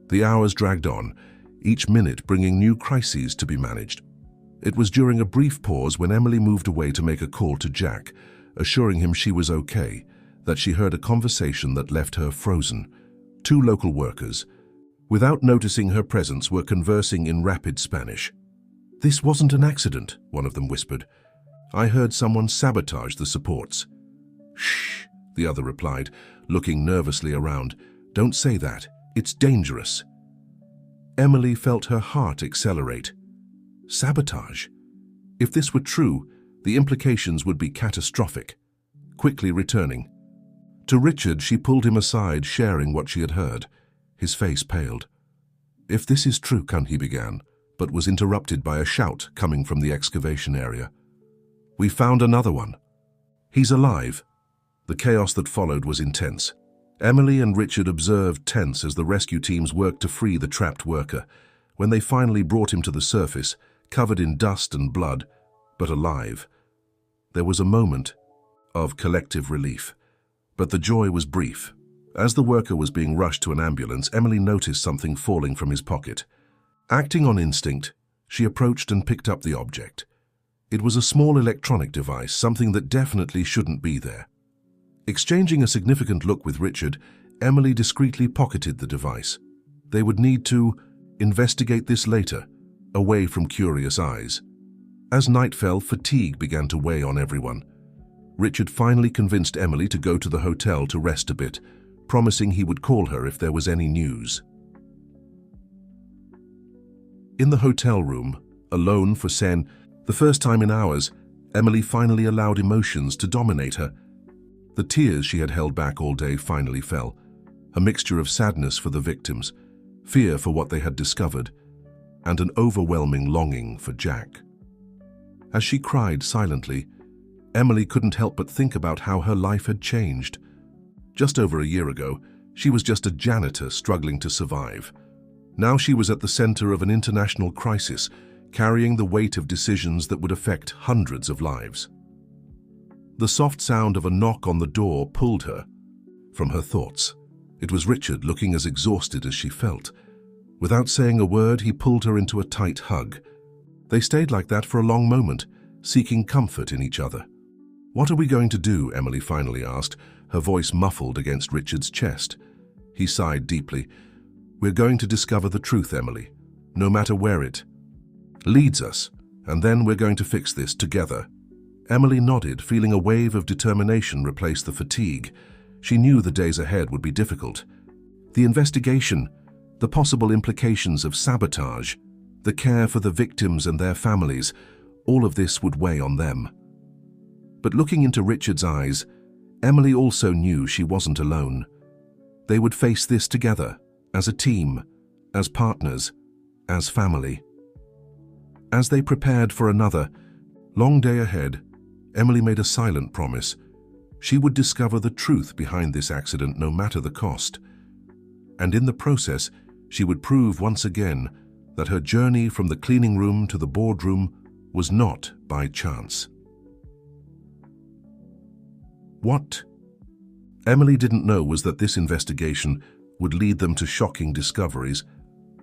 The hours dragged on, each minute bringing new crises to be managed. It was during a brief pause when Emily moved away to make a call to Jack, assuring him she was okay, that she heard a conversation that left her frozen. Two local workers, without noticing her presence, were conversing in rapid Spanish. "This wasn't an accident," one of them whispered. "I heard someone sabotage the supports." "Shh," the other replied, looking nervously around. "Don't say that. It's dangerous." Emily felt her heart accelerate. Sabotage? If this were true, the implications would be catastrophic. Quickly returning to Richard, she pulled him aside, sharing what she had heard. His face paled. "If this is true," he began, but was interrupted by a shout coming from the excavation area. "We found another one. He's alive." The chaos that followed was intense. Emily and Richard observed tense as the rescue teams worked to free the trapped worker. When they finally brought him to the surface, covered in dust and blood, but alive, there was a moment of collective relief. But the joy was brief. As the worker was being rushed to an ambulance, Emily noticed something falling from his pocket. Acting on instinct, she approached and picked up the object. It was a small electronic device, something that definitely shouldn't be there. Exchanging a significant look with Richard, Emily discreetly pocketed the device. They would need to investigate this later, away from curious eyes. As night fell, fatigue began to weigh on everyone. Richard finally convinced Emily to go to the hotel to rest a bit, promising he would call her if there was any news. In the hotel room, alone for the first time in hours, Emily finally allowed emotions to dominate her. The tears she had held back all day finally fell, a mixture of sadness for the victims, fear for what they had discovered, and an overwhelming longing for Jack. As she cried silently, Emily couldn't help but think about how her life had changed. Just over a year ago, she was just a janitor struggling to survive. Now she was at the center of an international crisis, carrying the weight of decisions that would affect hundreds of lives. The soft sound of a knock on the door pulled her from her thoughts. It was Richard, looking as exhausted as she felt. Without saying a word, he pulled her into a tight hug. They stayed like that for a long moment, seeking comfort in each other. "What are we going to do?" Emily finally asked, her voice muffled against Richard's chest. He sighed deeply. "We're going to discover the truth, Emily, no matter where it leads us, and then we're going to fix this together." Emily nodded, feeling a wave of determination replace the fatigue. She knew the days ahead would be difficult. The investigation, the possible implications of sabotage, the care for the victims and their families, all of this would weigh on them. But looking into Richard's eyes, Emily also knew she wasn't alone. They would face this together, as a team, as partners, as family. As they prepared for another long day ahead, Emily made a silent promise. She would discover the truth behind this accident no matter the cost. And in the process, she would prove once again that her journey from the cleaning room to the boardroom was not by chance. What Emily didn't know was that this investigation would lead them to shocking discoveries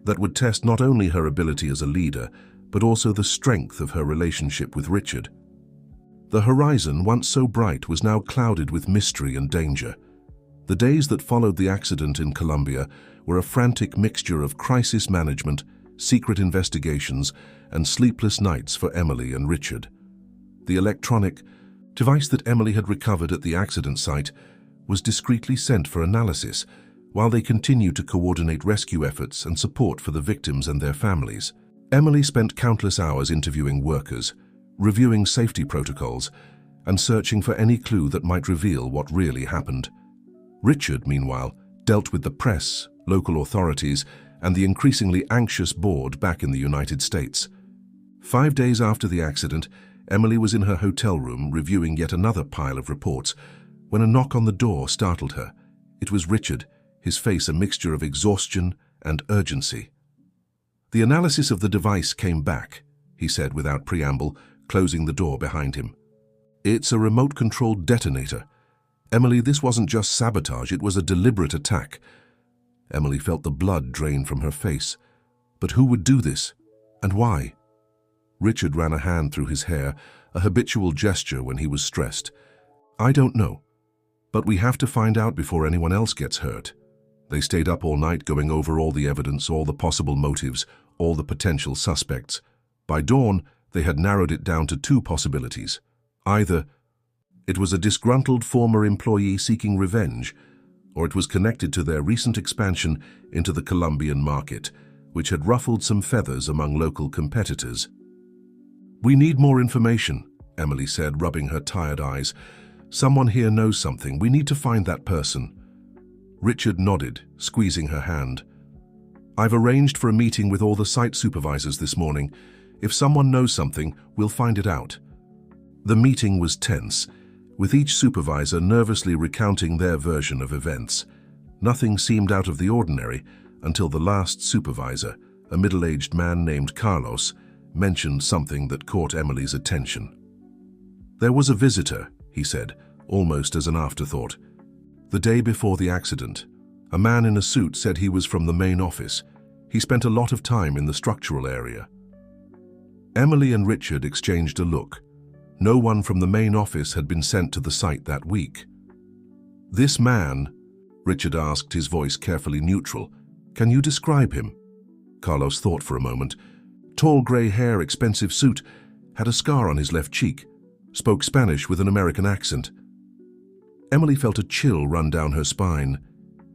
that would test not only her ability as a leader, but also the strength of her relationship with Richard. The horizon, once so bright, was now clouded with mystery and danger. The days that followed the accident in Colombia were a frantic mixture of crisis management, secret investigations, and sleepless nights for Emily and Richard. The electronic device that Emily had recovered at the accident site was discreetly sent for analysis, while they continued to coordinate rescue efforts and support for the victims and their families. Emily spent countless hours interviewing workers, reviewing safety protocols, and searching for any clue that might reveal what really happened. Richard, meanwhile, dealt with the press, local authorities, and the increasingly anxious board back in the United States. 5 days after the accident, Emily was in her hotel room reviewing yet another pile of reports when a knock on the door startled her. It was Richard, his face a mixture of exhaustion and urgency. "The analysis of the device came back," he said without preamble, closing the door behind him. "It's a remote-controlled detonator. Emily, this wasn't just sabotage, it was a deliberate attack." Emily felt the blood drain from her face. But who would do this? And why? Richard ran a hand through his hair, a habitual gesture when he was stressed. "I don't know. But we have to find out before anyone else gets hurt." They stayed up all night going over all the evidence, all the possible motives, all the potential suspects. By dawn, they had narrowed it down to 2 possibilities. Either it was a disgruntled former employee seeking revenge, or it was connected to their recent expansion into the Colombian market, which had ruffled some feathers among local competitors. "We need more information," Emily said, rubbing her tired eyes. "Someone here knows something. We need to find that person." Richard nodded, squeezing her hand. "I've arranged for a meeting with all the site supervisors this morning. If someone knows something, we'll find it out." The meeting was tense, with each supervisor nervously recounting their version of events. Nothing seemed out of the ordinary until the last supervisor, a middle-aged man named Carlos, mentioned something that caught Emily's attention. "There was a visitor," he said, almost as an afterthought. "The day before the accident, a man in a suit said he was from the main office. He spent a lot of time in the structural area." Emily and Richard exchanged a look. No one from the main office had been sent to the site that week. "This man," Richard asked, his voice carefully neutral, "can you describe him?" Carlos thought for a moment. "Tall grey hair, expensive suit, had a scar on his left cheek, spoke Spanish with an American accent." Emily felt a chill run down her spine.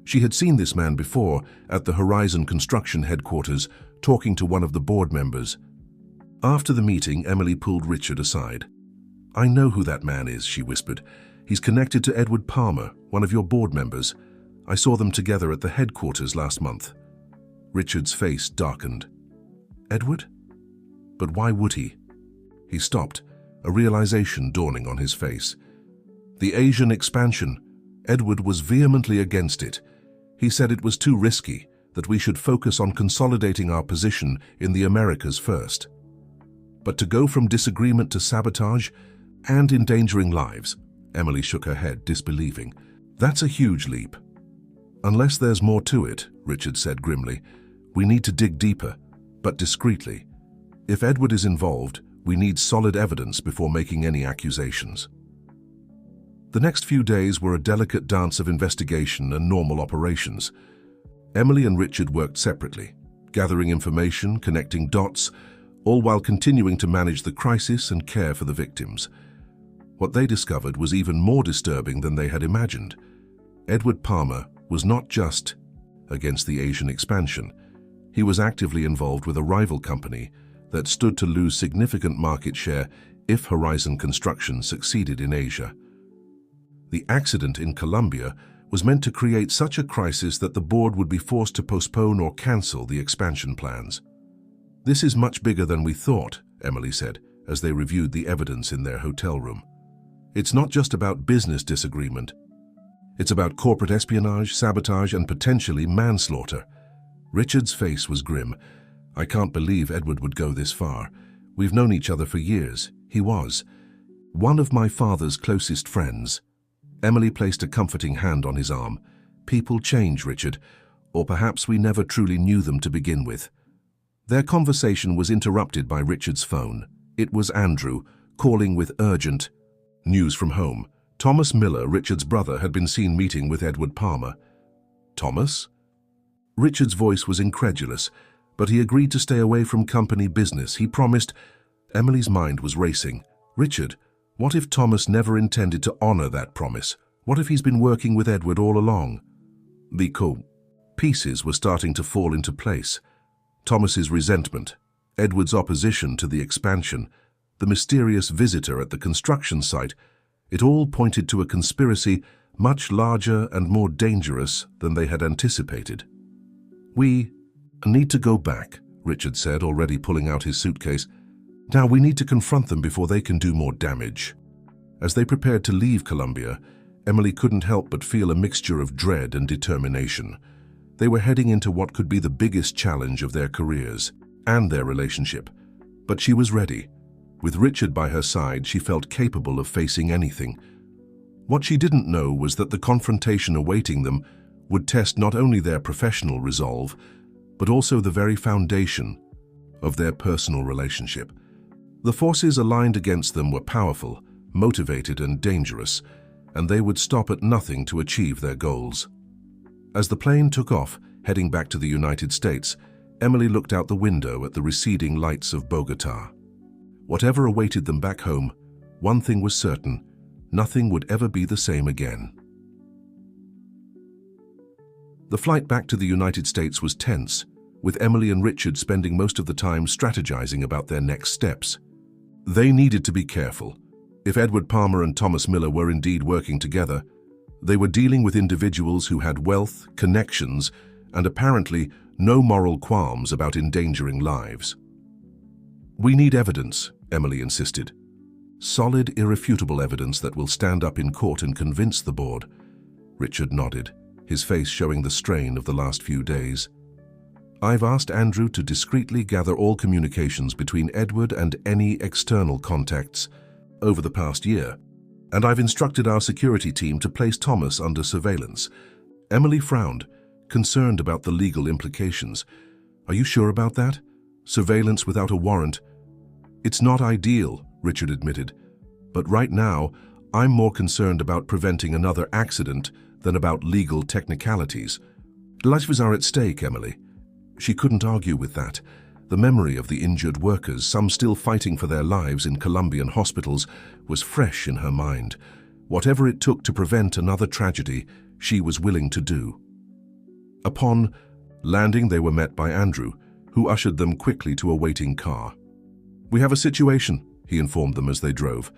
She had seen this man before at the Horizon Construction headquarters, talking to one of the board members. After the meeting, Emily pulled Richard aside. "I know who that man is," she whispered. "He's connected to Edward Palmer, one of your board members. I saw them together at the headquarters last month." Richard's face darkened. "Edward? But why would he?" He stopped, a realization dawning on his face. The Asian expansion. Edward was vehemently against it. He said it was too risky, that we should focus on consolidating our position in the Americas first. But to go from disagreement to sabotage and endangering lives, Emily shook her head, disbelieving. That's a huge leap. Unless there's more to it, Richard said grimly. We need to dig deeper, but discreetly. If Edward is involved, we need solid evidence before making any accusations. The next few days were a delicate dance of investigation and normal operations. Emily and Richard worked separately, gathering information, connecting dots, all while continuing to manage the crisis and care for the victims. What they discovered was even more disturbing than they had imagined. Edward Palmer was not just against the Asian expansion. He was actively involved with a rival company that stood to lose significant market share if Horizon Construction succeeded in Asia. The accident in Colombia was meant to create such a crisis that the board would be forced to postpone or cancel the expansion plans. This is much bigger than we thought, Emily said, as they reviewed the evidence in their hotel room. It's not just about business disagreement. It's about corporate espionage, sabotage, and potentially manslaughter. Richard's face was grim. I can't believe Edward would go this far. We've known each other for years. He was one of my father's closest friends. Emily placed a comforting hand on his arm. People change, Richard, or perhaps we never truly knew them to begin with. Their conversation was interrupted by Richard's phone. It was Andrew, calling with urgent news from home. Thomas Miller, Richard's brother, had been seen meeting with Edward Palmer. Thomas? Richard's voice was incredulous, but he agreed to stay away from company business. He promised. Emily's mind was racing. Richard, what if Thomas never intended to honor that promise? What if he's been working with Edward all along? The pieces were starting to fall into place. Thomas's resentment, Edward's opposition to the expansion, the mysterious visitor at the construction site, it all pointed to a conspiracy much larger and more dangerous than they had anticipated. We need to go back, Richard said, already pulling out his suitcase. Now we need to confront them before they can do more damage. As they prepared to leave Colombia, Emily couldn't help but feel a mixture of dread and determination. They were heading into what could be the biggest challenge of their careers and their relationship. But she was ready. With Richard by her side, she felt capable of facing anything. What she didn't know was that the confrontation awaiting them would test not only their professional resolve, but also the very foundation of their personal relationship. The forces aligned against them were powerful, motivated, and dangerous, and they would stop at nothing to achieve their goals. As the plane took off, heading back to the United States, Emily looked out the window at the receding lights of Bogota. Whatever awaited them back home, one thing was certain: nothing would ever be the same again. The flight back to the United States was tense, with Emily and Richard spending most of the time strategizing about their next steps. They needed to be careful. If Edward Palmer and Thomas Miller were indeed working together, they were dealing with individuals who had wealth, connections, and apparently no moral qualms about endangering lives. We need evidence, Emily insisted. Solid, irrefutable evidence that will stand up in court and convince the board. Richard nodded, his face showing the strain of the last few days. I've asked Andrew to discreetly gather all communications between Edward and any external contacts over the past year, and I've instructed our security team to place Thomas under surveillance. Emily frowned, concerned about the legal implications. Are you sure about that? Surveillance without a warrant? It's not ideal, Richard admitted, but right now, I'm more concerned about preventing another accident than about legal technicalities. Lives are at stake, Emily. She couldn't argue with that. The memory of the injured workers, some still fighting for their lives in Colombian hospitals, was fresh in her mind. Whatever it took to prevent another tragedy, she was willing to do. Upon landing, they were met by Andrew, who ushered them quickly to a waiting car. We have a situation, he informed them as they drove.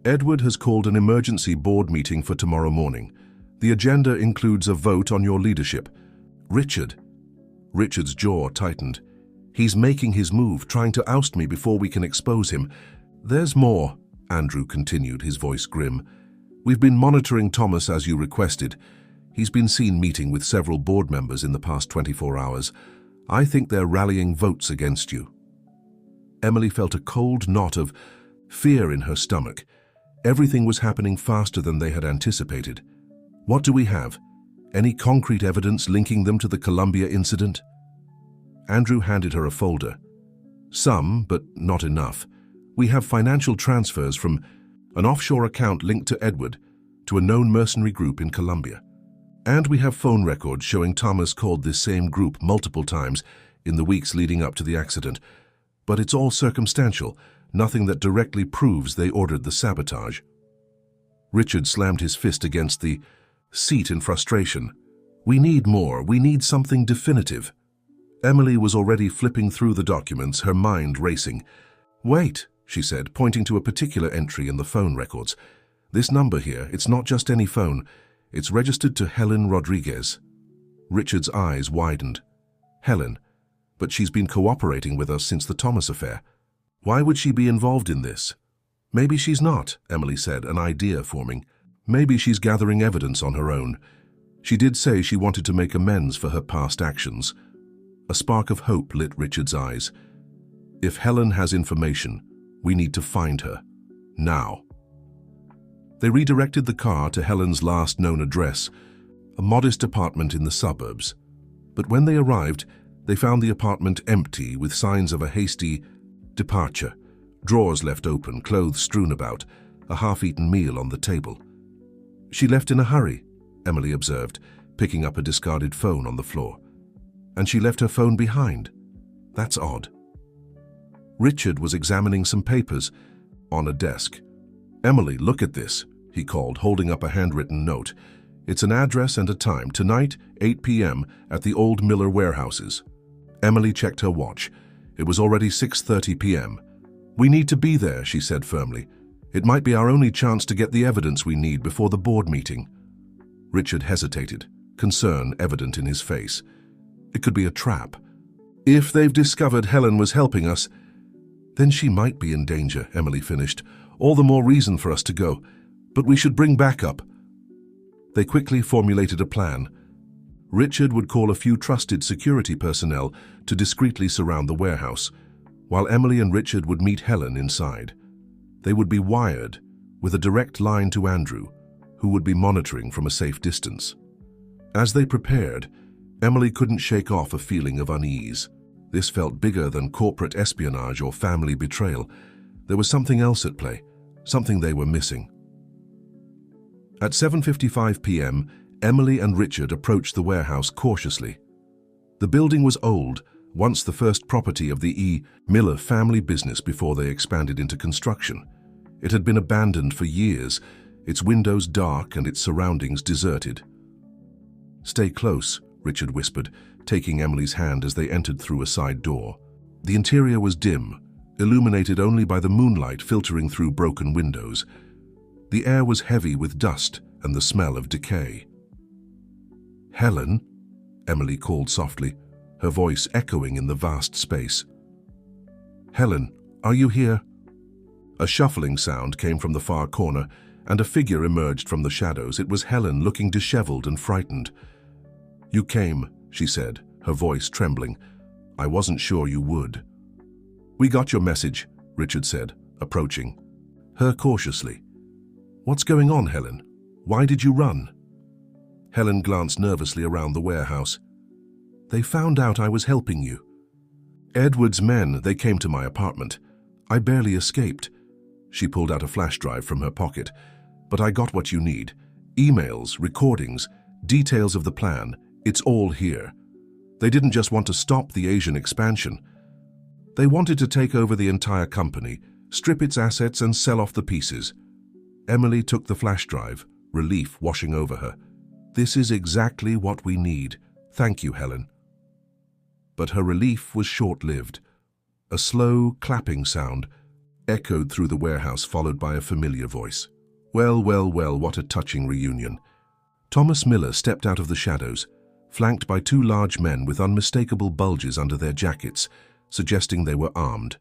Edward has called an emergency board meeting for tomorrow morning. The agenda includes a vote on your leadership. Richard's jaw tightened. He's making his move, trying to oust me before we can expose him. There's more, Andrew continued, his voice grim. "We've been monitoring Thomas as you requested. He's been seen meeting with several board members in the past 24 hours. I think they're rallying votes against you." Emily felt a cold knot of fear in her stomach. Everything was happening faster than they had anticipated. "What do we have? Any concrete evidence linking them to the Columbia incident?" Andrew handed her a folder. "Some, but not enough. We have financial transfers from an offshore account linked to Edward to a known mercenary group in Colombia. And we have phone records showing Thomas called this same group multiple times in the weeks leading up to the accident. But it's all circumstantial, nothing that directly proves they ordered the sabotage." Richard slammed his fist against the seat in frustration. "We need more. We need something definitive." Emily was already flipping through the documents, her mind racing. "Wait," she said, pointing to a particular entry in the phone records. "This number here, it's not just any phone. It's registered to Helen Rodriguez." Richard's eyes widened. "Helen? But she's been cooperating with us since the Thomas affair. Why would she be involved in this?" "Maybe she's not," Emily said, an idea forming. "Maybe she's gathering evidence on her own. She did say she wanted to make amends for her past actions." A spark of hope lit Richard's eyes. "If Helen has information, we need to find her. Now." They redirected the car to Helen's last known address, a modest apartment in the suburbs. But when they arrived, they found the apartment empty, with signs of a hasty departure. Drawers left open, clothes strewn about, a half-eaten meal on the table. "She left in a hurry," Emily observed, picking up a discarded phone on the floor. "And she left her phone behind. That's odd." Richard was examining some papers on a desk. "Emily, look at this," he called, holding up a handwritten note. "It's an address and a time, tonight, 8 p.m. at the old Miller warehouses." Emily checked her watch. It was already 6:30 p.m. "We need to be there," she said firmly. "It might be our only chance to get the evidence we need before the board meeting." Richard hesitated, concern evident in his face. It could be a trap. "If they've discovered Helen was helping us, then she might be in danger," Emily finished. "All the more reason for us to go. But we should bring backup." They quickly formulated a plan. Richard would call a few trusted security personnel to discreetly surround the warehouse, while Emily and Richard would meet Helen inside. They would be wired with a direct line to Andrew, who would be monitoring from a safe distance. As they prepared, Emily couldn't shake off a feeling of unease. This felt bigger than corporate espionage or family betrayal. There was something else at play, something they were missing. At 7:55 p.m., Emily and Richard approached the warehouse cautiously. The building was old, once the first property of the E. Miller family business before they expanded into construction. It had been abandoned for years, its windows dark and its surroundings deserted. "Stay close," Richard whispered, taking Emily's hand as they entered through a side door. The interior was dim, illuminated only by the moonlight filtering through broken windows. The air was heavy with dust and the smell of decay. "Helen?" Emily called softly, her voice echoing in the vast space. "Helen, are you here?" A shuffling sound came from the far corner, and a figure emerged from the shadows. It was Helen, looking disheveled and frightened. "You came," she said, her voice trembling. "I wasn't sure you would." "We got your message," Richard said, approaching her cautiously. "What's going on, Helen? Why did you run?" Helen glanced nervously around the warehouse. "They found out I was helping you. Edward's men, they came to my apartment. I barely escaped." She pulled out a flash drive from her pocket. "But I got what you need. Emails, recordings, details of the plan. It's all here. They didn't just want to stop the Asian expansion. They wanted to take over the entire company, strip its assets and sell off the pieces." Emily took the flash drive, relief washing over her. "This is exactly what we need. Thank you, Helen." But her relief was short-lived. A slow, clapping sound echoed through the warehouse, followed by a familiar voice. "Well, well, well, what a touching reunion." Thomas Miller stepped out of the shadows, flanked by two large men with unmistakable bulges under their jackets, suggesting they were armed.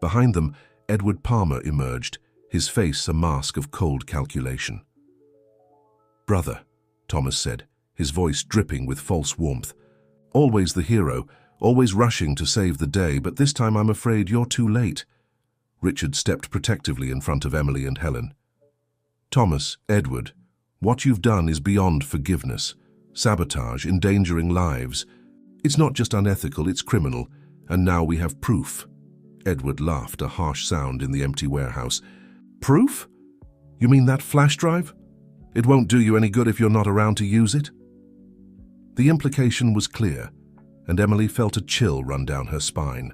Behind them, Edward Palmer emerged, his face a mask of cold calculation. "Brother," Thomas said, his voice dripping with false warmth. "Always the hero, always rushing to save the day, but this time I'm afraid you're too late." Richard stepped protectively in front of Emily and Helen. "Thomas, Edward, what you've done is beyond forgiveness. Sabotage, endangering lives. It's not just unethical, it's criminal, and now we have proof." Edward laughed, a harsh sound in the empty warehouse. "Proof? You mean that flash drive? It won't do you any good if you're not around to use it?" The implication was clear, and Emily felt a chill run down her spine.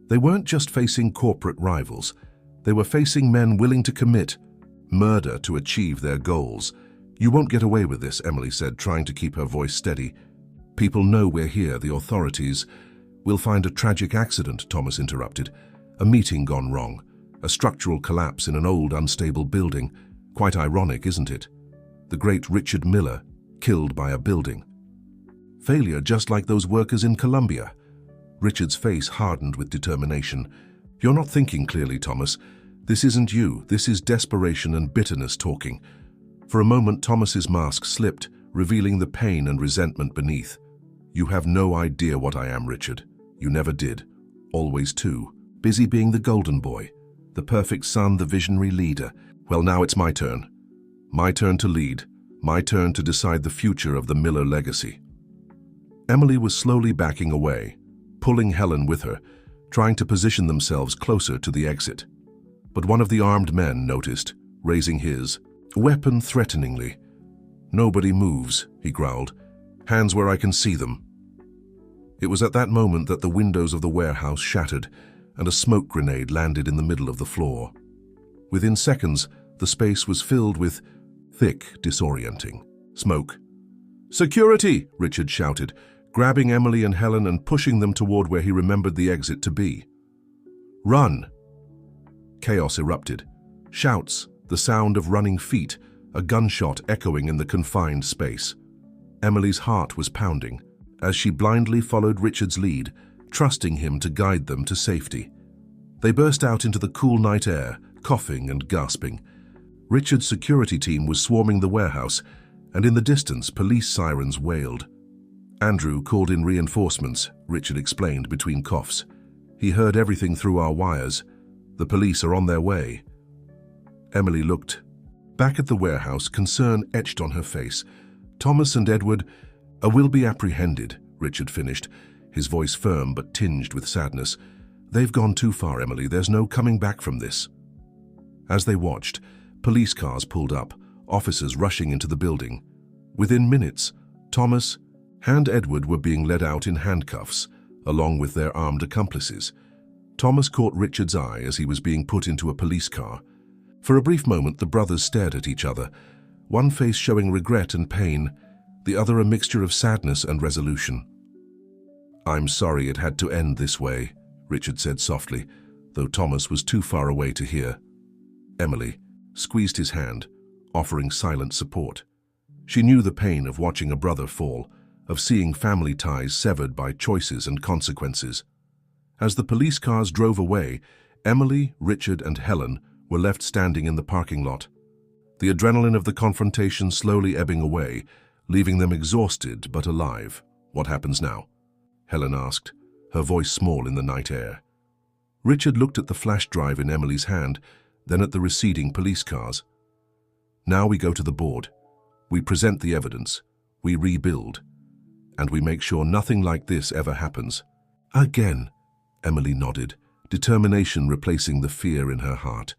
They weren't just facing corporate rivals. They were facing men willing to commit murder to achieve their goals. "You won't get away with this," Emily said, trying to keep her voice steady. "People know we're here, the authorities." "We'll find a tragic accident," Thomas interrupted. "A meeting gone wrong. A structural collapse in an old, unstable building. Quite ironic, isn't it? The great Richard Miller, killed by a building. Failure just like those workers in Colombia." Richard's face hardened with determination. "You're not thinking clearly, Thomas. This isn't you. This is desperation and bitterness talking." For a moment, Thomas's mask slipped, revealing the pain and resentment beneath. "You have no idea what I am, Richard. You never did. Always too. Busy being the golden boy, the perfect son, the visionary leader. Well, now it's my turn. My turn to lead. My turn to decide the future of the Miller legacy." Emily was slowly backing away, pulling Helen with her, trying to position themselves closer to the exit. But one of the armed men noticed, raising his weapon threateningly. "Nobody moves," he growled. "Hands where I can see them." It was at that moment that the windows of the warehouse shattered and a smoke grenade landed in the middle of the floor. Within seconds, the space was filled with thick, disorienting smoke. "Security!" Richard shouted, grabbing Emily and Helen and pushing them toward where he remembered the exit to be. "Run!" Chaos erupted. Shouts, the sound of running feet, a gunshot echoing in the confined space. Emily's heart was pounding as she blindly followed Richard's lead, trusting him to guide them to safety. They burst out into the cool night air, coughing and gasping. Richard's security team was swarming the warehouse, and in the distance, police sirens wailed. "Andrew called in reinforcements," Richard explained between coughs. "He heard everything through our wires. The police are on their way." Emily looked back at the warehouse, concern etched on her face. "Thomas and Edward will be apprehended," Richard finished, his voice firm but tinged with sadness. "They've gone too far, Emily. There's no coming back from this." As they watched, police cars pulled up, officers rushing into the building. Within minutes, Thomas and Edward were being led out in handcuffs, along with their armed accomplices. Thomas caught Richard's eye as he was being put into a police car. For a brief moment, the brothers stared at each other, one face showing regret and pain, the other a mixture of sadness and resolution. "I'm sorry it had to end this way," Richard said softly, though Thomas was too far away to hear. Emily squeezed his hand, offering silent support. She knew the pain of watching a brother fall, of seeing family ties severed by choices and consequences. As the police cars drove away, Emily, Richard, and Helen were left standing in the parking lot. The adrenaline of the confrontation slowly ebbing away, leaving them exhausted but alive. "What happens now?" Helen asked, her voice small in the night air. Richard looked at the flash drive in Emily's hand, then at the receding police cars. "Now we go to the board. We present the evidence. We rebuild. And we make sure nothing like this ever happens." "Again," Emily nodded, determination replacing the fear in her heart.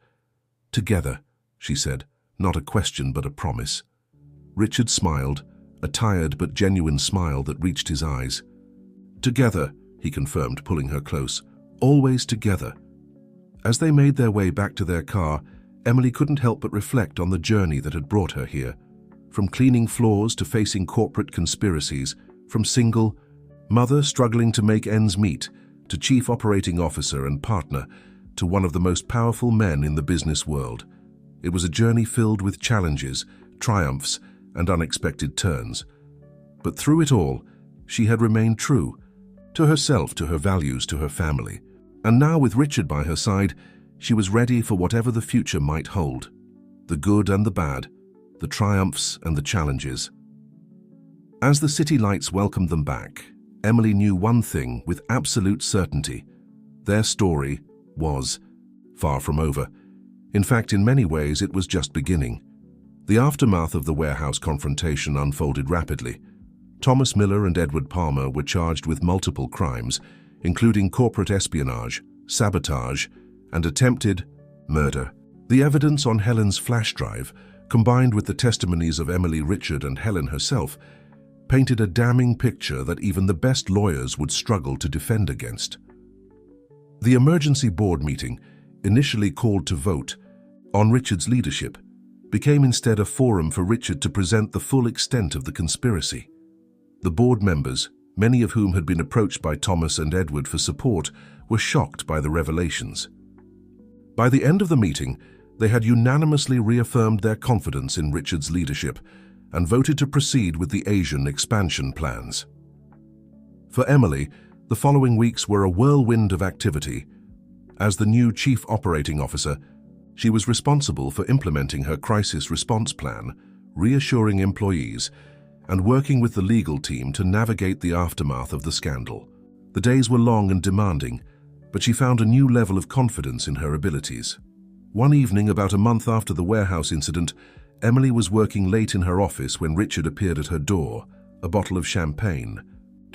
"Together," she said, not a question but a promise. Richard smiled, a tired but genuine smile that reached his eyes. "Together," he confirmed, pulling her close. "Always together." As they made their way back to their car, Emily couldn't help but reflect on the journey that had brought her here. From cleaning floors to facing corporate conspiracies, from single mother struggling to make ends meet, to chief operating officer and partner, to one of the most powerful men in the business world. It was a journey filled with challenges, triumphs, and unexpected turns. But through it all, she had remained true to herself, to her values, to her family. And now, with Richard by her side, She was ready for whatever the future might hold, the good and the bad, the triumphs and the challenges. As the city lights welcomed them back, Emily knew one thing with absolute certainty. Their story was far from over. In fact, in many ways, it was just beginning. The aftermath of the warehouse confrontation unfolded rapidly. Thomas Miller and Edward Palmer were charged with multiple crimes, including corporate espionage, sabotage, and attempted murder. The evidence on Helen's flash drive, combined with the testimonies of Emily, Richard, and Helen herself, painted a damning picture that even the best lawyers would struggle to defend against. The emergency board meeting, initially called to vote on Richard's leadership, became instead a forum for Richard to present the full extent of the conspiracy. The board members, many of whom had been approached by Thomas and Edward for support, were shocked by the revelations. By the end of the meeting, they had unanimously reaffirmed their confidence in Richard's leadership and voted to proceed with the Asian expansion plans. For Emily, the following weeks were a whirlwind of activity. As the new chief operating officer, she was responsible for implementing her crisis response plan, reassuring employees, and working with the legal team to navigate the aftermath of the scandal. The days were long and demanding, but she found a new level of confidence in her abilities. One evening, about a month after the warehouse incident, Emily was working late in her office when Richard appeared at her door, a bottle of champagne,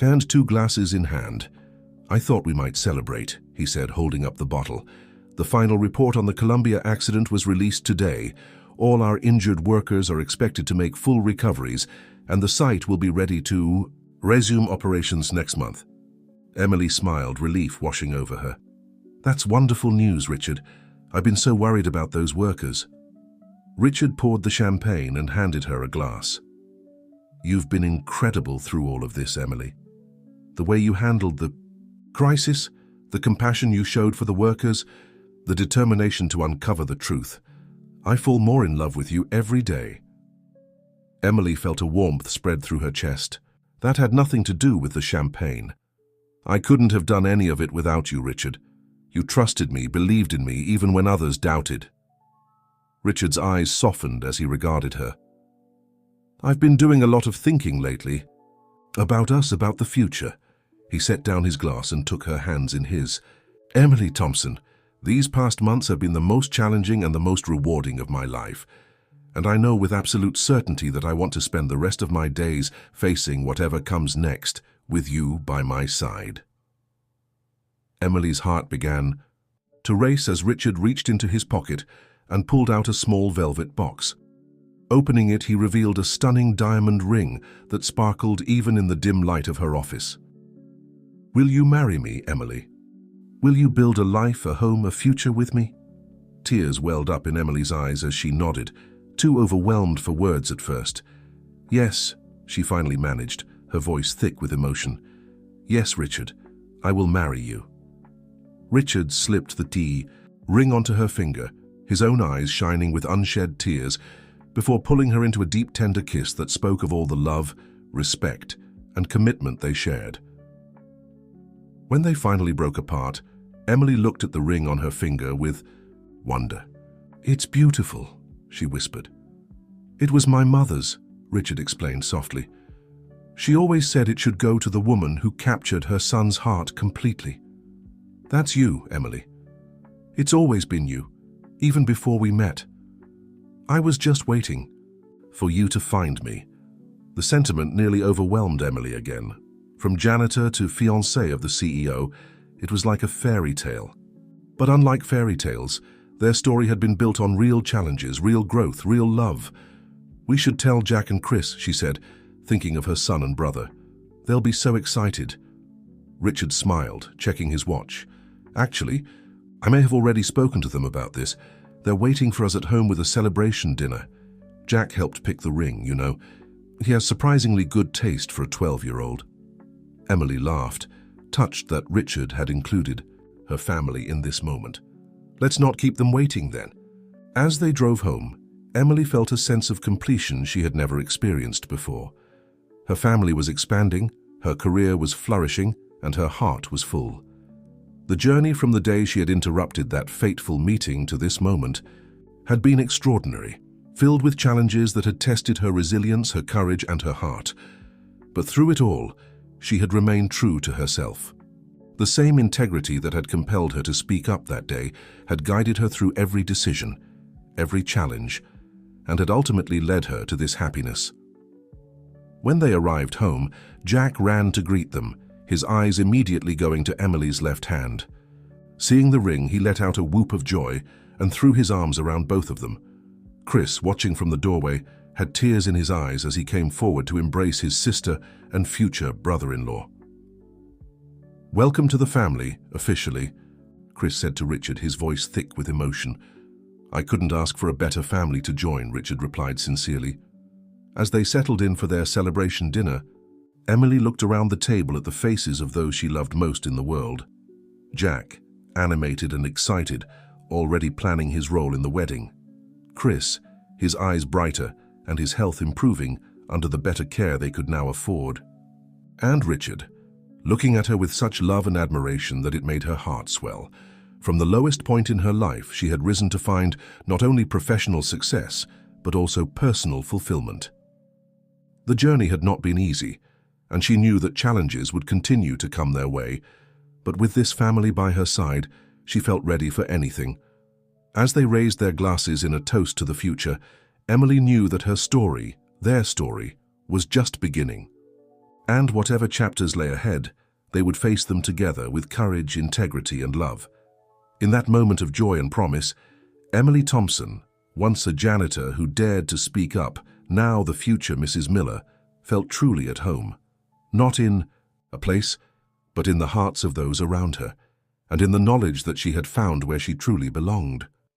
and 2 glasses in hand. "I thought we might celebrate," he said, holding up the bottle. "The final report on the Columbia accident was released today. All our injured workers are expected to make full recoveries, and the site will be ready to resume operations next month." Emily smiled, relief washing over her. "That's wonderful news, Richard. I've been so worried about those workers." Richard poured the champagne and handed her a glass. "You've been incredible through all of this, Emily. The way you handled the crisis, the compassion you showed for the workers, the determination to uncover the truth. I fall more in love with you every day." Emily felt a warmth spread through her chest. "That had nothing to do with the champagne. I couldn't have done any of it without you, Richard. You trusted me, believed in me, even when others doubted." Richard's eyes softened as he regarded her. "I've been doing a lot of thinking lately. About us, about the future." He set down his glass and took her hands in his. "Emily Thompson, these past months have been the most challenging and the most rewarding of my life. And I know with absolute certainty that I want to spend the rest of my days facing whatever comes next with you by my side." Emily's heart began to race as Richard reached into his pocket and pulled out a small velvet box. Opening it, he revealed a stunning diamond ring that sparkled even in the dim light of her office. "Will you marry me, Emily? Will you build a life, a home, a future with me?" Tears welled up in Emily's eyes as she nodded, too overwhelmed for words at first. "Yes," she finally managed, her voice thick with emotion. "Yes, Richard, I will marry you." Richard slipped the ring onto her finger, his own eyes shining with unshed tears, before pulling her into a deep, tender kiss that spoke of all the love, respect, and commitment they shared. When they finally broke apart, Emily looked at the ring on her finger with wonder. "It's beautiful," she whispered. "It was my mother's," Richard explained softly. "She always said it should go to the woman who captured her son's heart completely. That's you, Emily. It's always been you, even before we met. I was just waiting for you to find me." The sentiment nearly overwhelmed Emily again. From janitor to fiancé of the CEO, it was like a fairy tale. But unlike fairy tales, their story had been built on real challenges, real growth, real love. "We should tell Jack and Chris," she said, thinking of her son and brother. "They'll be so excited." Richard smiled, checking his watch. "Actually, I may have already spoken to them about this. They're waiting for us at home with a celebration dinner. Jack helped pick the ring, you know. He has surprisingly good taste for a 12-year-old. Emily laughed, touched that Richard had included her family in this moment. "Let's not keep them waiting then." As they drove home, Emily felt a sense of completion she had never experienced before. Her family was expanding, her career was flourishing, and her heart was full. The journey from the day she had interrupted that fateful meeting to this moment had been extraordinary, filled with challenges that had tested her resilience, her courage, and her heart. But through it all, she had remained true to herself. The same integrity that had compelled her to speak up that day had guided her through every decision, every challenge, and had ultimately led her to this happiness. When they arrived home, Jack ran to greet them, his eyes immediately going to Emily's left hand. Seeing the ring, he let out a whoop of joy and threw his arms around both of them. Chris, watching from the doorway, had tears in his eyes as he came forward to embrace his sister and future brother-in-law. "Welcome to the family, officially," Chris said to Richard, his voice thick with emotion. "I couldn't ask for a better family to join," Richard replied sincerely. As they settled in for their celebration dinner, Emily looked around the table at the faces of those she loved most in the world. Jack, animated and excited, already planning his role in the wedding. Chris, his eyes brighter and his health improving under the better care they could now afford. And Richard, looking at her with such love and admiration that it made her heart swell. From the lowest point in her life, she had risen to find not only professional success, but also personal fulfillment. The journey had not been easy, and she knew that challenges would continue to come their way, but with this family by her side, she felt ready for anything. As they raised their glasses in a toast to the future, Emily knew that her story, their story, was just beginning. And whatever chapters lay ahead, they would face them together with courage, integrity, and love. In that moment of joy and promise, Emily Thompson, once a janitor who dared to speak up, now the future Mrs. Miller, felt truly at home. Not in a place, but in the hearts of those around her, and in the knowledge that she had found where she truly belonged.